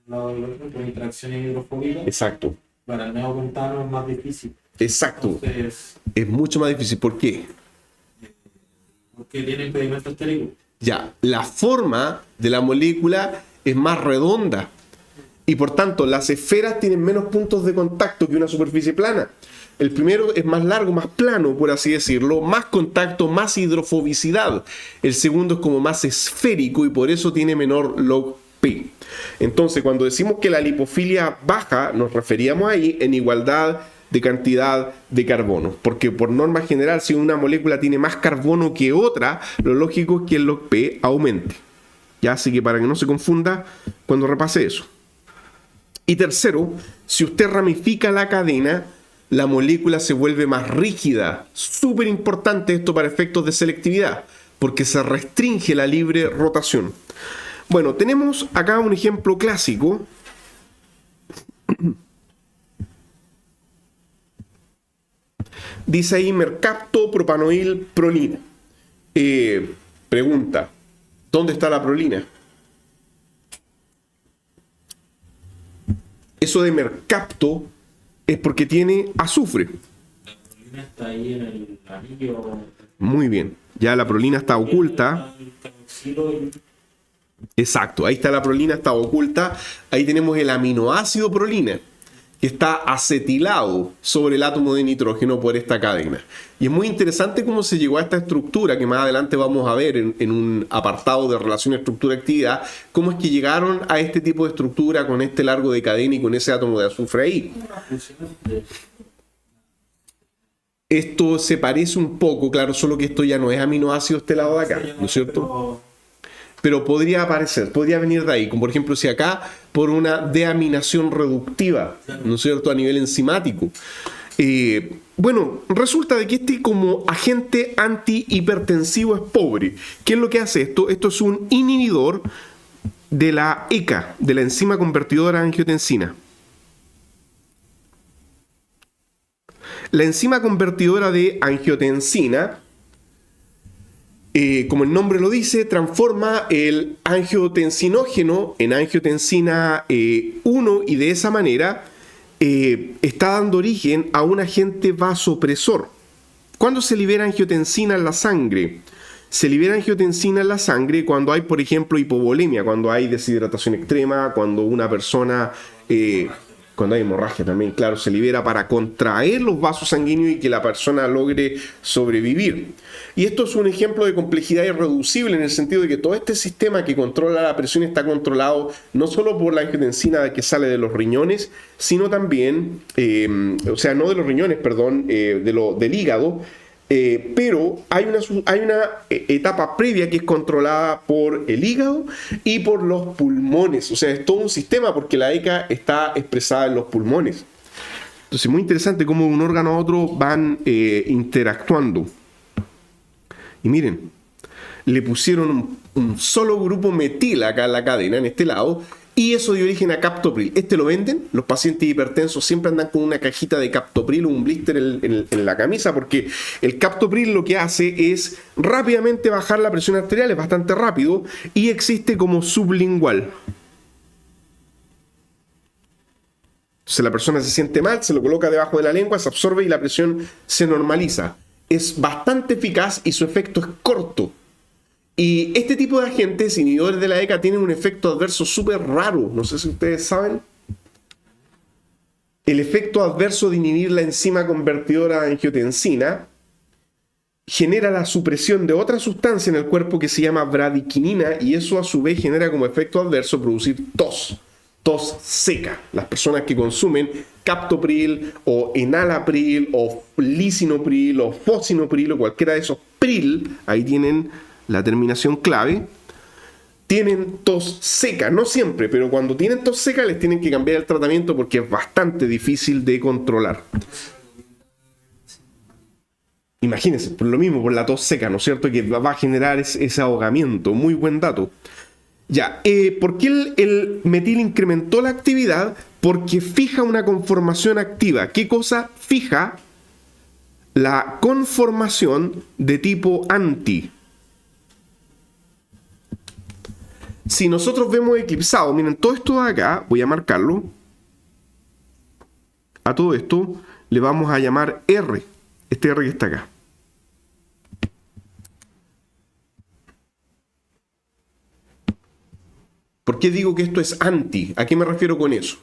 por interacciones hidrofóbicas. Exacto. Para el neopentano es más difícil. Exacto. Entonces, Es mucho más difícil. ¿Por qué? porque tiene impedimento estérico. Ya, la forma de la molécula es más redonda y por tanto las esferas tienen menos puntos de contacto que una superficie plana. El primero es más largo, más plano, por así decirlo, más contacto, más hidrofobicidad. El segundo es como más esférico y por eso tiene menor log P. Entonces, cuando decimos que la lipofilia baja, nos referíamos ahí en igualdad de cantidad de carbono, porque por norma general, si una molécula tiene más carbono que otra, lo lógico es que el log P aumente. ¿Ya? Así que para que no se confunda cuando repase eso. Y tercero, si usted ramifica la cadena, la molécula se vuelve más rígida. Súper importante esto para efectos de selectividad, porque se restringe la libre rotación. Bueno, tenemos acá un ejemplo clásico. Dice ahí mercapto, propanoil, prolina. Pregunta, ¿dónde está la prolina? Eso de mercapto es porque tiene azufre. La prolina está ahí en el anillo. Muy bien, ya la prolina está oculta. El carboxilo y Exacto, ahí está la prolina, está oculta. Ahí tenemos el aminoácido prolina, que está acetilado sobre el átomo de nitrógeno por esta cadena. Y es muy interesante cómo se llegó a esta estructura, que más adelante vamos a ver en un apartado de relación estructura-actividad, cómo es que llegaron a este tipo de estructura con este largo de cadena y con ese átomo de azufre ahí. una función de Esto se parece un poco, claro, solo que esto ya no es aminoácido este lado de acá, ¿no es cierto? Pero podría aparecer, podría venir de ahí, como por ejemplo si acá por una deaminación reductiva, ¿no es cierto?, a nivel enzimático. Bueno, resulta de que este como agente antihipertensivo es pobre. ¿Qué es lo que hace esto? Esto es un inhibidor de la ECA, de la enzima convertidora de angiotensina. La enzima convertidora de angiotensina, como el nombre lo dice, transforma el angiotensinógeno en angiotensina 1 y de esa manera está dando origen a un agente vasopresor. ¿Cuándo se libera angiotensina en la sangre? Se libera angiotensina en la sangre cuando hay, por ejemplo, hipovolemia, cuando hay deshidratación extrema, cuando una persona... cuando hay hemorragia también, claro, se libera para contraer los vasos sanguíneos y que la persona logre sobrevivir. Y esto es un ejemplo de complejidad irreducible en el sentido de que todo este sistema que controla la presión está controlado no solo por la angiotensina que sale de los riñones, sino también, o sea, no de los riñones, perdón, del hígado, pero hay una etapa previa que es controlada por el hígado y por los pulmones. O sea, es todo un sistema porque la ECA está expresada en los pulmones. Entonces, muy interesante cómo de un órgano a otro van interactuando. Y miren, le pusieron un solo grupo metil acá en la cadena, en este lado, y eso dio origen a captopril. Este lo venden, los pacientes hipertensos siempre andan con una cajita de captopril o un blister en la camisa, porque el captopril lo que hace es rápidamente bajar la presión arterial, es bastante rápido, y existe como sublingual. Entonces la persona se siente mal, se lo coloca debajo de la lengua, se absorbe y la presión se normaliza. Es bastante eficaz y su efecto es corto. Y este tipo de agentes, inhibidores de la ECA, tienen un efecto adverso súper raro. No sé si ustedes saben. El efecto adverso de inhibir la enzima convertidora de angiotensina genera la supresión de otra sustancia en el cuerpo que se llama bradiquinina, y eso a su vez genera como efecto adverso producir tos seca. Las personas que consumen captopril o enalapril o lisinopril o fosinopril o cualquiera de esos pril, ahí tienen la terminación clave, tienen tos seca. No siempre, pero cuando tienen tos seca les tienen que cambiar el tratamiento porque es bastante difícil de controlar. Imagínense, por lo mismo, por la tos seca, ¿no es cierto? Que va a generar ese ahogamiento. Muy buen dato. Ya, ¿por qué el metil incrementó la actividad? Porque fija una conformación activa. ¿Qué cosa fija? La conformación de tipo anti. Si nosotros vemos eclipsado, miren, todo esto de acá, voy a marcarlo. A todo esto le vamos a llamar R. Este R que está acá. ¿Por qué digo que esto es anti? ¿A qué me refiero con eso?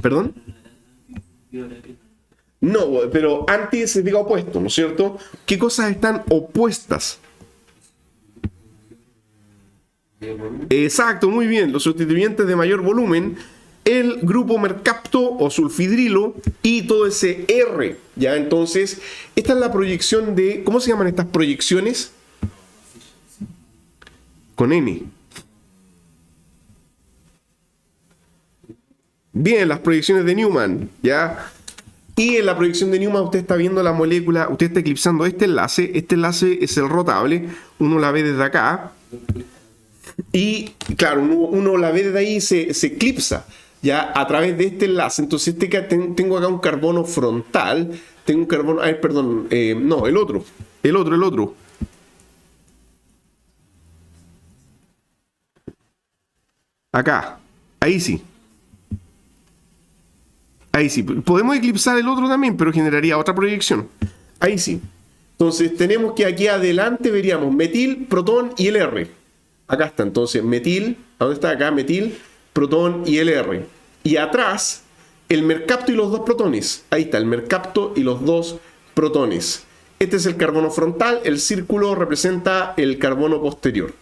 ¿Perdón? No, pero anti significa opuesto, ¿no es cierto? ¿Qué cosas están opuestas? Exacto, muy bien. Los sustituyentes de mayor volumen, el grupo mercapto o sulfidrilo y todo ese R. Ya, entonces, esta es la proyección de... ¿Cómo se llaman estas proyecciones? Con N. Bien, las proyecciones de Newman, ¿ya? Y en la proyección de Newman usted está viendo la molécula, usted está eclipsando este enlace es el rotable, uno la ve desde acá, y claro, uno la ve desde ahí y se eclipsa, ¿ya? A través de este enlace. Entonces tengo acá un carbono frontal, tengo un carbono, perdón, no, el otro. Acá, ahí sí. Ahí sí. Podemos eclipsar el otro también, pero generaría otra proyección. Ahí sí. Entonces tenemos que aquí adelante veríamos metil, protón y el R. Acá está, entonces metil, ¿dónde está acá? Metil, protón y el R. Y atrás, el mercapto y los dos protones. Ahí está, el mercapto y los dos protones. Este es el carbono frontal, el círculo representa el carbono posterior.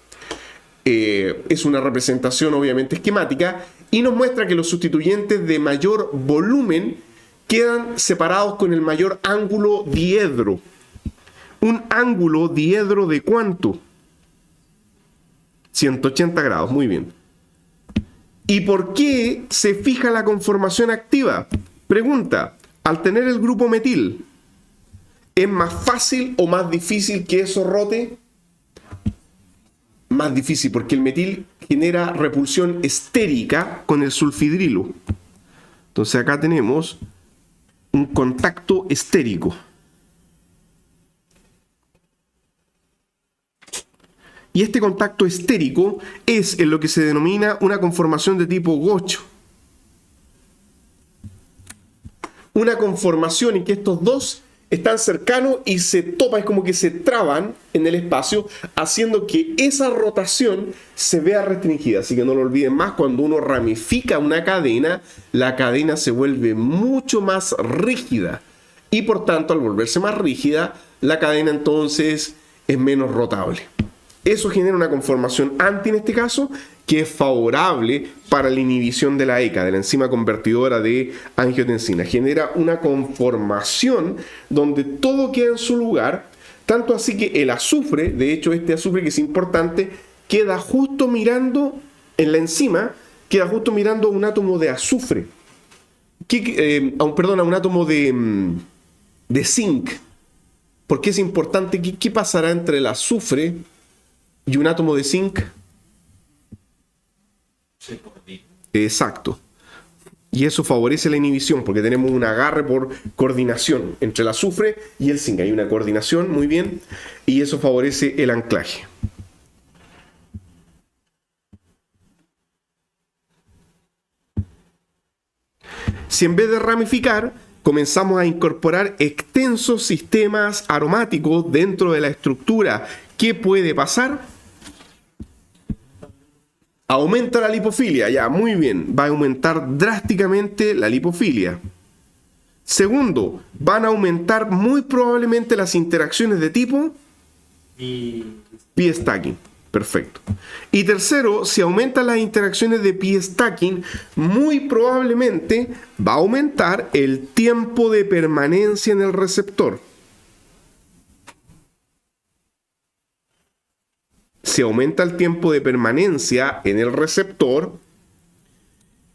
Es una representación obviamente esquemática y nos muestra que los sustituyentes de mayor volumen quedan separados con el mayor ángulo diedro. ¿Un ángulo diedro de cuánto? 180 grados, muy bien. ¿Y por qué se fija la conformación activa? Pregunta, al tener el grupo metil, ¿es más fácil o más difícil que eso rote? Más difícil, porque el metil genera repulsión estérica con el sulfidrilo. Entonces acá tenemos un contacto estérico. Y este contacto estérico es en lo que se denomina una conformación de tipo gocho. Una conformación en que estos dos están cercanos y se topan, es como que se traban en el espacio, haciendo que esa rotación se vea restringida. Así que no lo olviden más, cuando uno ramifica una cadena, la cadena se vuelve mucho más rígida. Y por tanto, al volverse más rígida, la cadena entonces es menos rotable. Eso genera una conformación anti en este caso, que es favorable para la inhibición de la ECA, de la enzima convertidora de angiotensina. Genera una conformación donde todo queda en su lugar, tanto así que el azufre, de hecho este azufre que es importante, queda justo mirando en la enzima, queda justo mirando a un átomo de azufre, a un átomo de zinc. ¿Por qué es importante? ¿Qué pasará entre el azufre y un átomo de zinc? Exacto. Y eso favorece la inhibición porque tenemos un agarre por coordinación entre el azufre y el zinc. Hay una coordinación, muy bien, y eso favorece el anclaje. Si en vez de ramificar, comenzamos a incorporar extensos sistemas aromáticos dentro de la estructura, ¿qué puede pasar? Aumenta la lipofilia, ya, muy bien. Va a aumentar drásticamente la lipofilia. Segundo, van a aumentar muy probablemente las interacciones de tipo Y p-stacking. Perfecto. Y tercero, si aumentan las interacciones de p-stacking, muy probablemente va a aumentar el tiempo de permanencia en el receptor. Si aumenta el tiempo de permanencia en el receptor,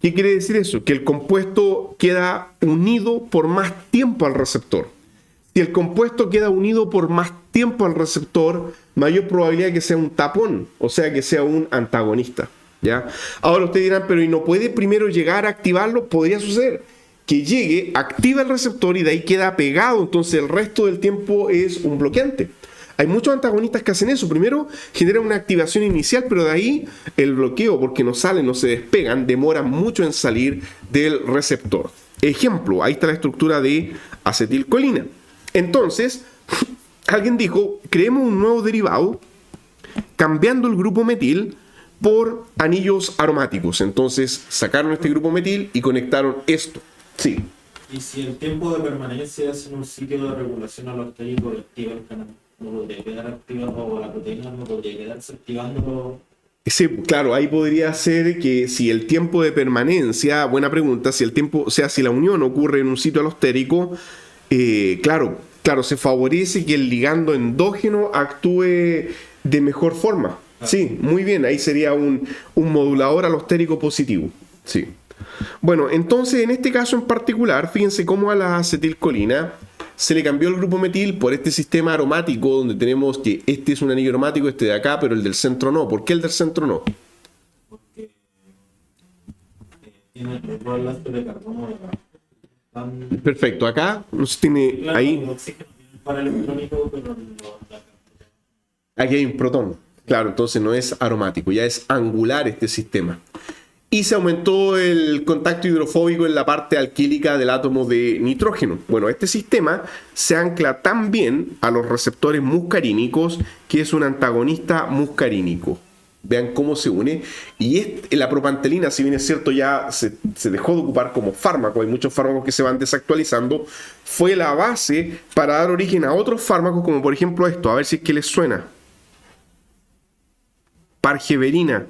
¿qué quiere decir eso? Que el compuesto queda unido por más tiempo al receptor. Si el compuesto queda unido por más tiempo al receptor, mayor probabilidad de que sea un tapón, o sea, que sea un antagonista, ¿ya? Ahora ustedes dirán, pero ¿y no puede primero llegar a activarlo? Podría suceder que llegue, activa el receptor y de ahí queda pegado, entonces el resto del tiempo es un bloqueante. Hay muchos antagonistas que hacen eso. Primero generan una activación inicial, pero de ahí el bloqueo, porque no salen, no se despegan, demoran mucho en salir del receptor. Ejemplo, ahí está la estructura de acetilcolina. Entonces, alguien dijo, creemos un nuevo derivado cambiando el grupo metil por anillos aromáticos. Entonces, sacaron este grupo metil y conectaron esto. Sí. y si el tiempo de permanencia es en un sitio de regulación alostérico activa el canal, no podría quedar activado, o la proteína no podría quedarse activando. Sí, claro, ahí podría ser que si el tiempo de permanencia, buena pregunta, si el tiempo, o sea, si la unión ocurre en un sitio alostérico, claro, se favorece que el ligando endógeno actúe de mejor forma. Sí, muy bien, ahí sería un modulador alostérico positivo. Sí. Bueno, entonces en este caso en particular, fíjense cómo a la acetilcolina se le cambió el grupo metil por este sistema aromático donde tenemos que este es un anillo aromático, este de acá, pero el del centro no. ¿Por qué el del centro no? Porque tiene los dos enlaces de carbono de acá. Perfecto, acá nos tiene Claro, ahí. el oxígeno tiene un par electrónico, pero Aquí hay un protón. Claro, entonces no es aromático, ya es angular este sistema. Y se aumentó el contacto hidrofóbico en la parte alquílica del átomo de nitrógeno. Bueno, este sistema se ancla tan bien a los receptores muscarínicos que es un antagonista muscarínico. Vean cómo se une. Y la propantelina, si bien es cierto, ya se dejó de ocupar como fármaco, hay muchos fármacos que se van desactualizando, fue la base para dar origen a otros fármacos, como por ejemplo esto, a ver si es que les suena. Pargeverina.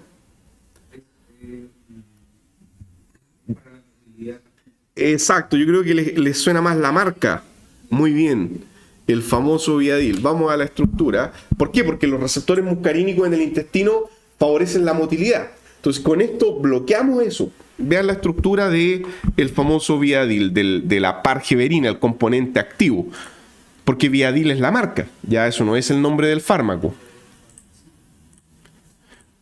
Exacto, yo creo que les suena más la marca. Muy bien, el famoso Viadil. Vamos a la estructura. ¿Por qué? Porque los receptores muscarínicos en el intestino favorecen la motilidad. Entonces con esto bloqueamos eso. Vean la estructura del famoso Viadil, de la pargeverina, el componente activo. Porque Viadil es la marca, ya eso no es el nombre del fármaco.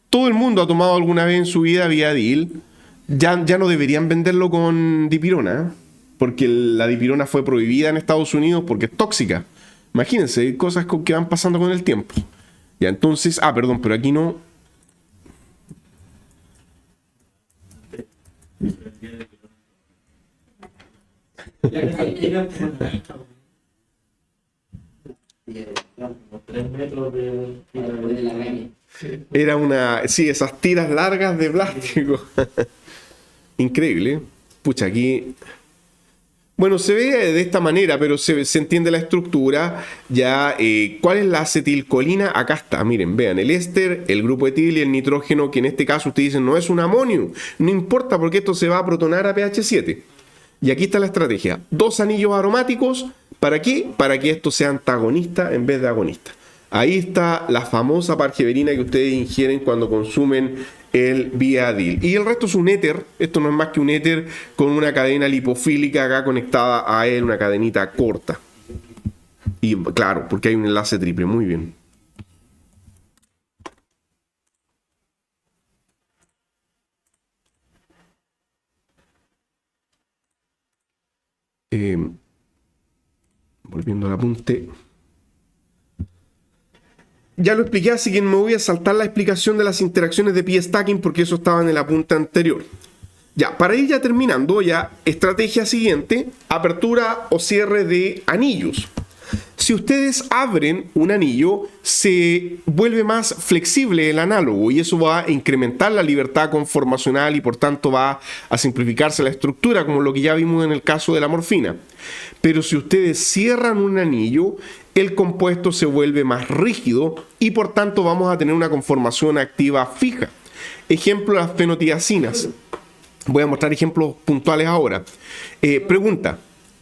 Todo el mundo ha tomado alguna vez en su vida Viadil. Ya no deberían venderlo con dipirona, porque la dipirona fue prohibida en Estados Unidos porque es tóxica. Imagínense, cosas que van pasando con el tiempo. Ya, entonces, perdón, pero aquí no. Como 3 metros de Era sí, esas tiras largas de plástico. Increíble. Pucha, aquí. Bueno, se ve de esta manera, pero se entiende la estructura. Ya, ¿cuál es la acetilcolina? Acá está, miren, vean, el éster, el grupo etil y el nitrógeno, que en este caso ustedes dicen no es un amonio. No importa porque esto se va a protonar a pH 7. Y aquí está la estrategia. 2 anillos aromáticos. ¿Para qué? Para que esto sea antagonista en vez de agonista. Ahí está la famosa pargeverina que ustedes ingieren cuando consumen el Viadil. Y el resto es un éter. Esto no es más que un éter con una cadena lipofílica acá conectada a él, una cadenita corta. Y claro, porque hay un enlace triple. Muy bien. Volviendo al apunte. Ya lo expliqué, así que me voy a saltar la explicación de las interacciones de p-stacking porque eso estaba en el apunte anterior. Ya, para ir ya terminando, ya, estrategia siguiente, apertura o cierre de anillos. Si ustedes abren un anillo, se vuelve más flexible el análogo y eso va a incrementar la libertad conformacional y por tanto va a simplificarse la estructura, como lo que ya vimos en el caso de la morfina. Pero si ustedes cierran un anillo, el compuesto se vuelve más rígido y por tanto vamos a tener una conformación activa fija. Ejemplo, las fenotiacinas. Voy a mostrar ejemplos puntuales ahora. Pregunta.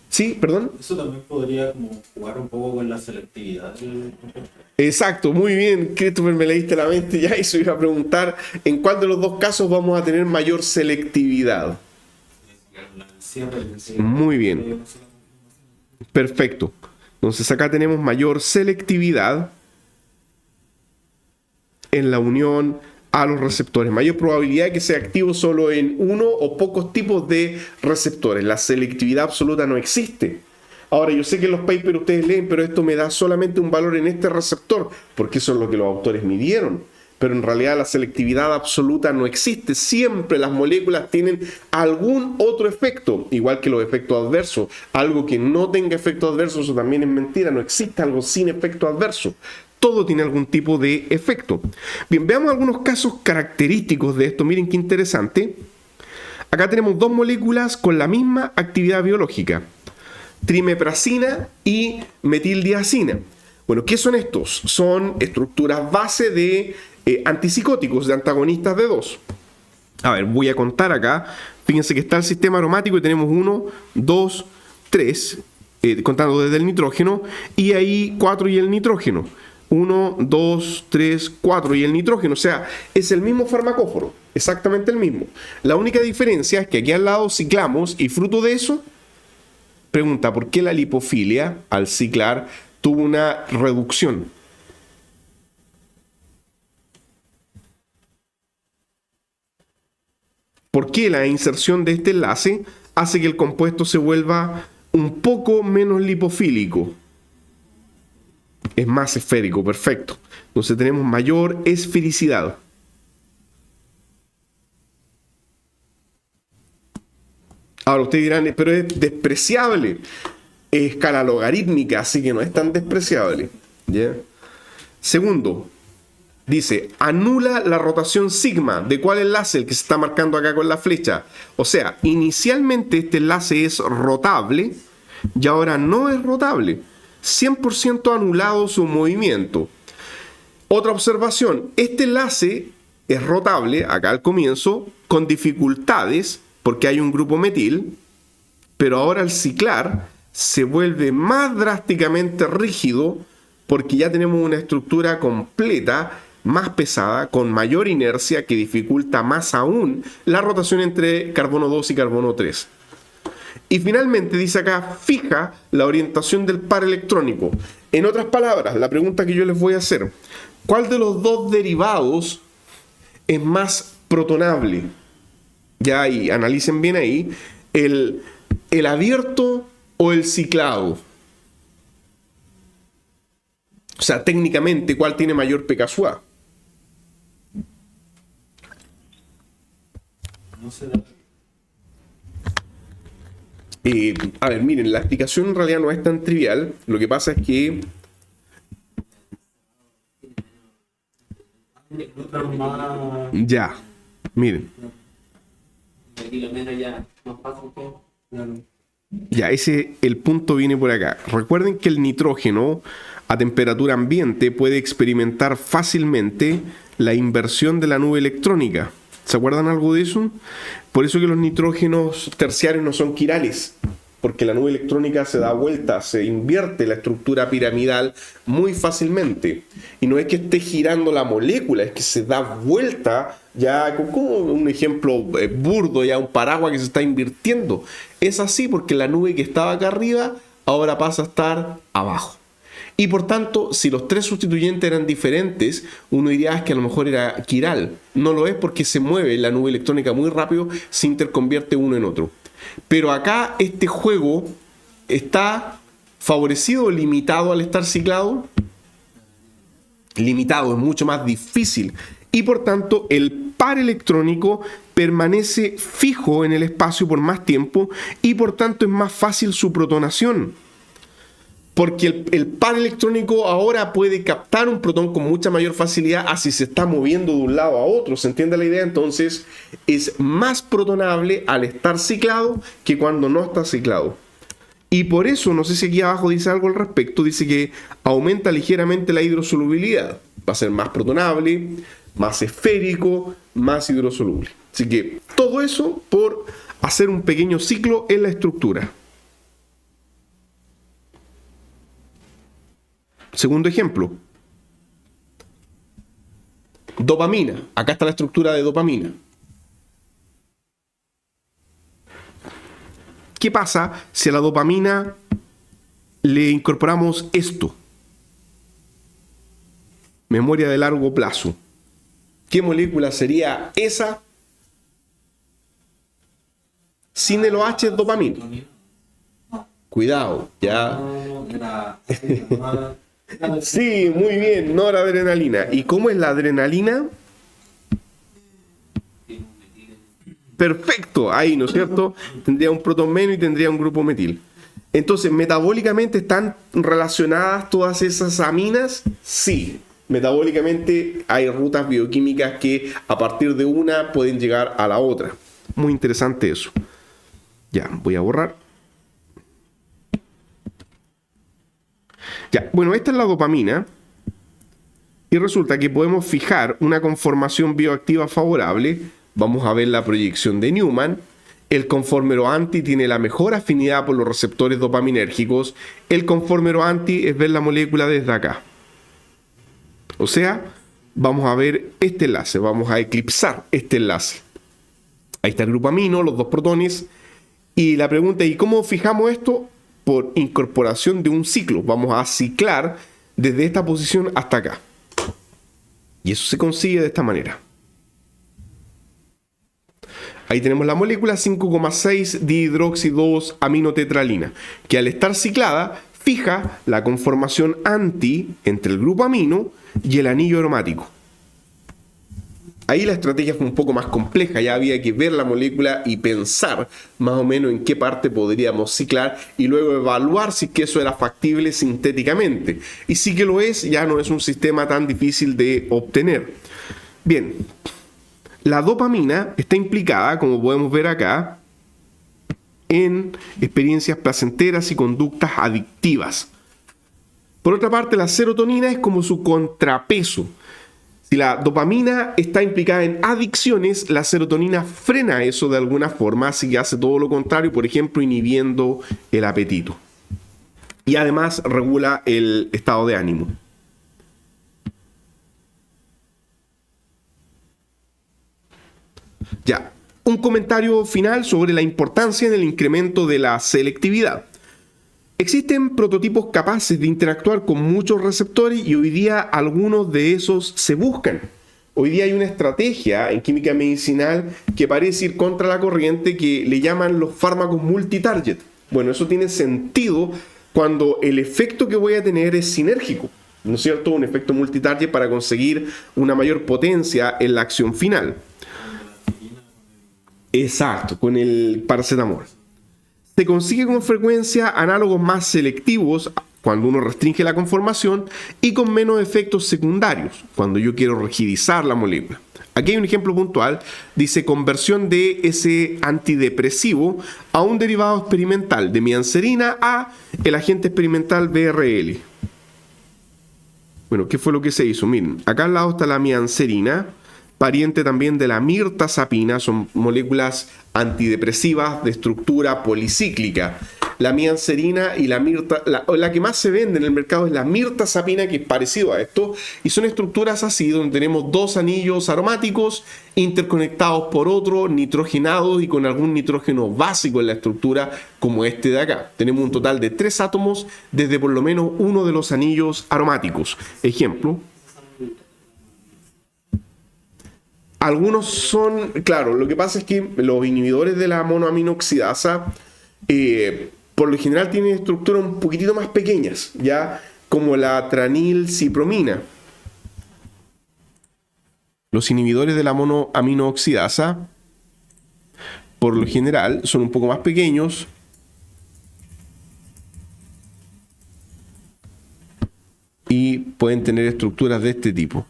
¿Sí? ¿Perdón? Eso también podría como jugar un poco con la selectividad del compuesto. Exacto, muy bien, Christopher, me leíste la mente ya, eso iba a preguntar, ¿en cuál de los dos casos vamos a tener mayor selectividad? Muy bien, perfecto. Entonces acá tenemos mayor selectividad en la unión a los receptores, mayor probabilidad de que sea activo solo en uno o pocos tipos de receptores. La selectividad absoluta no existe. Ahora, yo sé que en los papers ustedes leen, pero esto me da solamente un valor en este receptor, porque eso es lo que los autores midieron. Pero en realidad la selectividad absoluta no existe. Siempre las moléculas tienen algún otro efecto, igual que los efectos adversos. Algo que no tenga efecto adverso, eso también es mentira. No existe algo sin efecto adverso. Todo tiene algún tipo de efecto. Bien, veamos algunos casos característicos de esto. Miren qué interesante. Acá tenemos dos moléculas con la misma actividad biológica. Trimepracina y metildiazina. Bueno, ¿qué son estos? Son estructuras base de antipsicóticos, de antagonistas de 2. A ver, voy a contar acá. Fíjense que está el sistema aromático y tenemos 1, 2, 3, contando desde el nitrógeno, y ahí 4 y el nitrógeno. 1, 2, 3, 4 y el nitrógeno. O sea, es el mismo farmacóforo, exactamente el mismo. La única diferencia es que aquí al lado ciclamos y fruto de eso, pregunta, ¿por qué la lipofilia al ciclar tuvo una reducción? ¿Por qué la inserción de este enlace hace que el compuesto se vuelva un poco menos lipofílico? Es más esférico, perfecto. Entonces tenemos mayor esfericidad. Ahora ustedes dirán, pero es despreciable. Es escala logarítmica, así que no es tan despreciable. ¿Yeah? Segundo, dice, anula la rotación sigma. ¿De cuál enlace? El que se está marcando acá con la flecha. O sea, inicialmente este enlace es rotable y ahora no es rotable. 100% anulado su movimiento. Otra observación, este enlace es rotable, acá al comienzo, con dificultades, porque hay un grupo metil, pero ahora al ciclar se vuelve más drásticamente rígido, porque ya tenemos una estructura completa, más pesada, con mayor inercia, que dificulta más aún la rotación entre carbono 2 y carbono 3. Y finalmente dice acá, fija la orientación del par electrónico. En otras palabras, la pregunta que yo les voy a hacer, ¿cuál de los dos derivados es más protonable? Ya ahí, analicen bien ahí, el abierto o el ciclado. O sea, técnicamente, ¿cuál tiene mayor pKa? No se da. A ver, miren, la explicación en realidad no es tan trivial. Lo que pasa es que ya, miren. Ya, el punto viene por acá. Recuerden que el nitrógeno a temperatura ambiente puede experimentar fácilmente la inversión de la nube electrónica. ¿Se acuerdan algo de eso? Por eso que los nitrógenos terciarios no son quirales, porque la nube electrónica se da vuelta, se invierte la estructura piramidal muy fácilmente. Y no es que esté girando la molécula, es que se da vuelta, ya como un ejemplo burdo, ya un paraguas que se está invirtiendo. Es así porque la nube que estaba acá arriba ahora pasa a estar abajo. Y por tanto, si los tres sustituyentes eran diferentes, uno diría que a lo mejor era quiral. No lo es porque se mueve la nube electrónica muy rápido, se interconvierte uno en otro. Pero acá este juego está favorecido o limitado al estar ciclado. Limitado, es mucho más difícil. Y por tanto, el par electrónico permanece fijo en el espacio por más tiempo y por tanto es más fácil su protonación. porque el par electrónico ahora puede captar un protón con mucha mayor facilidad así se está moviendo de un lado a otro. ¿Se entiende la idea? Entonces es más protonable al estar ciclado que cuando no está ciclado. Y por eso, no sé si aquí abajo dice algo al respecto, dice que aumenta ligeramente la hidrosolubilidad. Va a ser más protonable, más esférico, más hidrosoluble. Así que todo eso por hacer un pequeño ciclo en la estructura. Segundo ejemplo. Dopamina. Acá está la estructura de dopamina. ¿Qué pasa si a la dopamina le incorporamos esto? Memoria de largo plazo. ¿Qué molécula sería esa? Sin el OH es dopamina. Cuidado, ya. Sí, muy bien, noradrenalina. ¿Y cómo es la adrenalina? Perfecto, ahí, ¿no es cierto? Tendría un protón menos y tendría un grupo metil. Entonces, ¿metabólicamente están relacionadas todas esas aminas? Sí. Metabólicamente hay rutas bioquímicas que a partir de una pueden llegar a la otra. Muy interesante eso. Ya, voy a borrar. Ya, bueno, esta es la dopamina. Y resulta que podemos fijar una conformación bioactiva favorable. Vamos a ver la proyección de Newman. El conformero anti tiene la mejor afinidad por los receptores dopaminérgicos. El conformero anti es ver la molécula desde acá. O sea, vamos a ver este enlace, vamos a eclipsar este enlace. Ahí está el grupo amino, los dos protones. Y la pregunta es, ¿y cómo fijamos esto? Por incorporación de un ciclo. Vamos a ciclar desde esta posición hasta acá. Y eso se consigue de esta manera. Ahí tenemos la molécula 5,6 dihidroxi-2 aminotetralina, que al estar ciclada fija la conformación anti entre el grupo amino y el anillo aromático. Ahí la estrategia fue un poco más compleja, ya había que ver la molécula y pensar más o menos en qué parte podríamos ciclar y luego evaluar si es que eso era factible sintéticamente. Y sí que lo es, ya no es un sistema tan difícil de obtener. Bien, la dopamina está implicada, como podemos ver acá, en experiencias placenteras y conductas adictivas. Por otra parte, la serotonina es como su contrapeso. Si la dopamina está implicada en adicciones, la serotonina frena eso de alguna forma, así que hace todo lo contrario, por ejemplo, inhibiendo el apetito. Y además regula el estado de ánimo. Ya, un comentario final sobre la importancia en el incremento de la selectividad. Existen prototipos capaces de interactuar con muchos receptores y hoy día algunos de esos se buscan. Hoy día hay una estrategia en química medicinal que parece ir contra la corriente que le llaman los fármacos multitarget. Bueno, eso tiene sentido cuando el efecto que voy a tener es sinérgico, ¿no es cierto? Un efecto multitarget para conseguir una mayor potencia en la acción final. Exacto, con el paracetamol. Se consigue con frecuencia análogos más selectivos cuando uno restringe la conformación y con menos efectos secundarios cuando yo quiero rigidizar la molécula. Aquí hay un ejemplo puntual, dice conversión de ese antidepresivo a un derivado experimental de mianserina a el agente experimental BRL. Bueno, ¿qué fue lo que se hizo? Miren, acá al lado está la mianserina, pariente también de la mirtazapina, son moléculas antidepresivas de estructura policíclica. La mianserina y la que más se vende en el mercado es la mirtazapina, que es parecido a esto, y son estructuras así, donde tenemos dos anillos aromáticos interconectados por otro, nitrogenados y con algún nitrógeno básico en la estructura, como este de acá. Tenemos un total de 3 átomos desde por lo menos uno de los anillos aromáticos. Ejemplo. Algunos son, claro, lo que pasa es que los inhibidores de la monoaminoxidasa por lo general tienen estructuras un poquitito más pequeñas, ya como la tranilcipromina. Los inhibidores de la monoaminoxidasa por lo general son un poco más pequeños y pueden tener estructuras de este tipo.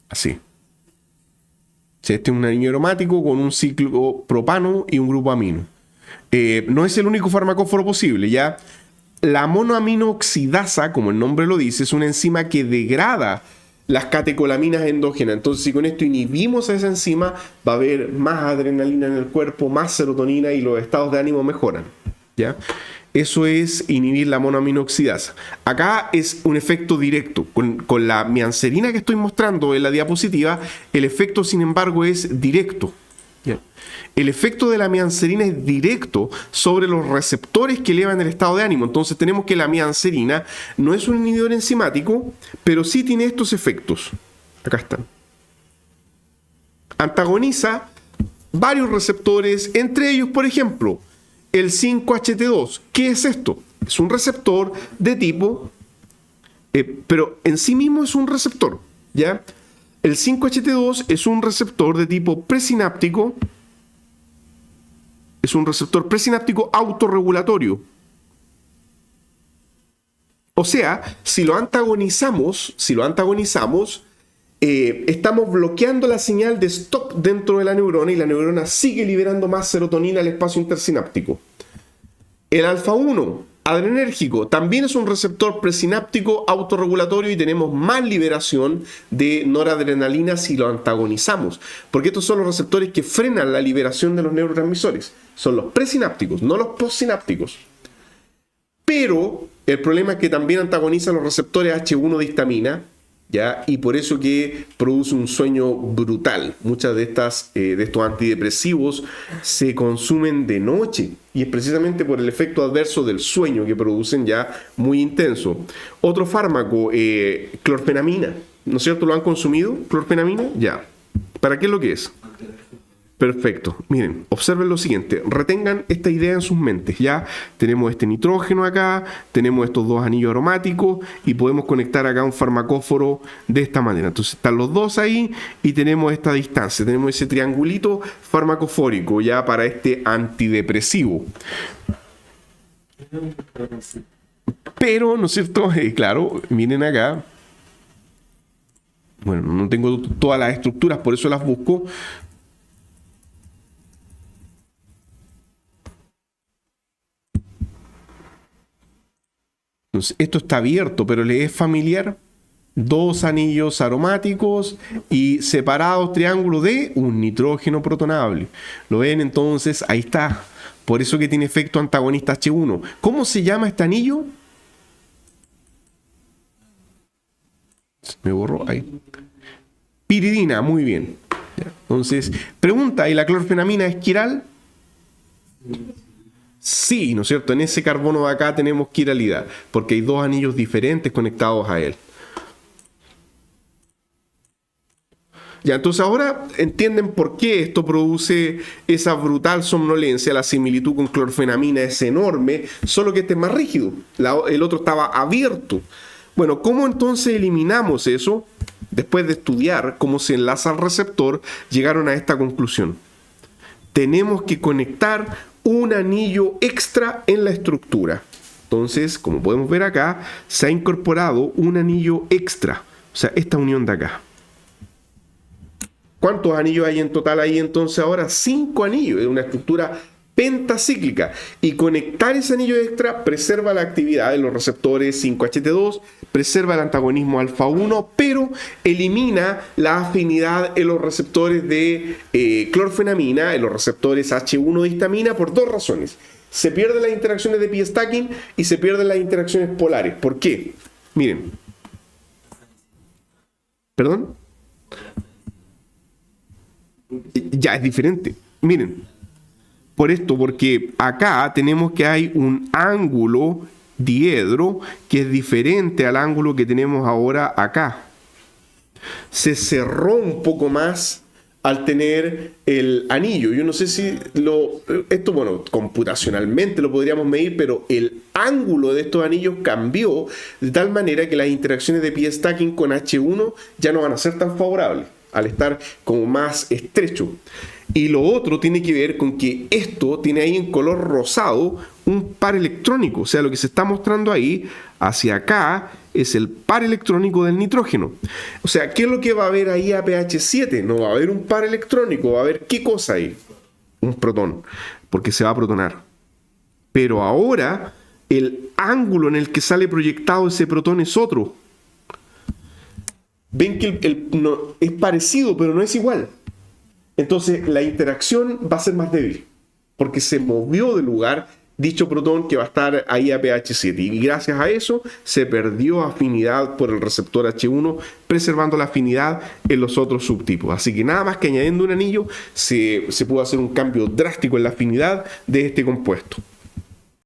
Así. Este es un anillo aromático con un ciclo propano y un grupo amino. No es el único farmacóforo posible, ¿ya? La monoamino oxidasa, como el nombre lo dice, es una enzima que degrada las catecolaminas endógenas. Entonces, si con esto inhibimos a esa enzima, va a haber más adrenalina en el cuerpo, más serotonina y los estados de ánimo mejoran, ¿ya? Eso es inhibir la monoamino oxidasa. Acá es un efecto directo. Con la mianserina que estoy mostrando en la diapositiva, el efecto, sin embargo, es directo. ¿Ya? El efecto de la mianserina es directo sobre los receptores que elevan el estado de ánimo. Entonces tenemos que la mianserina no es un inhibidor enzimático, pero sí tiene estos efectos. Acá están. Antagoniza varios receptores, entre ellos, por ejemplo, el 5-HT2. ¿Qué es esto? Es un receptor de tipo, pero en sí mismo es un receptor, ¿ya? El 5-HT2 es un receptor de tipo presináptico, es un receptor presináptico autorregulatorio. O sea, si lo antagonizamos, estamos bloqueando la señal de stop dentro de la neurona y la neurona sigue liberando más serotonina al espacio intersináptico. El alfa-1, adrenérgico, también es un receptor presináptico autorregulatorio y tenemos más liberación de noradrenalina si lo antagonizamos, porque estos son los receptores que frenan la liberación de los neurotransmisores. Son los presinápticos, no los postsinápticos. Pero el problema es que también antagoniza los receptores H1 de histamina, ¿ya? Y por eso que produce un sueño brutal. Muchas de estos antidepresivos se consumen de noche y es precisamente por el efecto adverso del sueño que producen, ya muy intenso. Otro fármaco, clorfenamina, ¿no es cierto? ¿Lo han consumido? ¿Clorfenamina? Ya. ¿Para qué es lo que es? Perfecto. Miren, observen lo siguiente. Retengan esta idea en sus mentes. Ya tenemos este nitrógeno acá, tenemos estos dos anillos aromáticos y podemos conectar acá un farmacóforo de esta manera. Entonces están los dos ahí y tenemos esta distancia. Tenemos ese triangulito farmacofórico ya para este antidepresivo. Pero, ¿no es cierto? Claro, miren acá. Bueno, no tengo todas las estructuras, por eso las busco. Entonces, esto está abierto, pero le es familiar. Dos anillos aromáticos y separados triángulos de un nitrógeno protonable. ¿Lo ven? Entonces, ahí está. Por eso que tiene efecto antagonista H1. ¿Cómo se llama este anillo? Me borró ahí. Piridina, muy bien. Entonces, pregunta, ¿y la clorfenamina es quiral? Sí, ¿no es cierto? En ese carbono de acá tenemos quiralidad, porque hay dos anillos diferentes conectados a él. Ya, entonces ahora entienden por qué esto produce esa brutal somnolencia. La similitud con clorfenamina es enorme, solo que este es más rígido. El otro estaba abierto. Bueno, ¿cómo entonces eliminamos eso? Después de estudiar cómo se enlaza al receptor, llegaron a esta conclusión. Tenemos que conectar un anillo extra en la estructura. Entonces, como podemos ver acá, se ha incorporado un anillo extra. O sea, esta unión de acá. ¿Cuántos anillos hay en total ahí entonces ahora? 5 anillos. Es una estructura pentacíclica. Y conectar ese anillo extra preserva la actividad de los receptores 5-HT2, preserva el antagonismo alfa-1, pero elimina la afinidad en los receptores de clorfenamina, en los receptores H1 de histamina, por dos razones. Se pierden las interacciones de pi-stacking y se pierden las interacciones polares. ¿Por qué? Miren. ¿Perdón? Ya, es diferente. Miren. Por esto, porque acá tenemos que hay un ángulo diedro que es diferente al ángulo que tenemos ahora acá. Se cerró un poco más al tener el anillo. Yo no sé si esto, bueno, computacionalmente lo podríamos medir, pero el ángulo de estos anillos cambió de tal manera que las interacciones de pi-stacking con H1 ya no van a ser tan favorables, al estar como más estrecho. Y lo otro tiene que ver con que esto tiene ahí en color rosado un par electrónico. O sea, lo que se está mostrando ahí hacia acá es el par electrónico del nitrógeno. O sea, ¿qué es lo que va a haber ahí a pH 7? No va a haber un par electrónico, va a haber ¿qué cosa ahí? Un protón, porque se va a protonar. Pero ahora el ángulo en el que sale proyectado ese protón es otro. Ven que no, es parecido, pero no es igual. Entonces la interacción va a ser más débil, porque se movió de lugar dicho protón que va a estar ahí a pH 7. Y gracias a eso se perdió afinidad por el receptor H1, preservando la afinidad en los otros subtipos. Así que nada más que añadiendo un anillo, se pudo hacer un cambio drástico en la afinidad de este compuesto.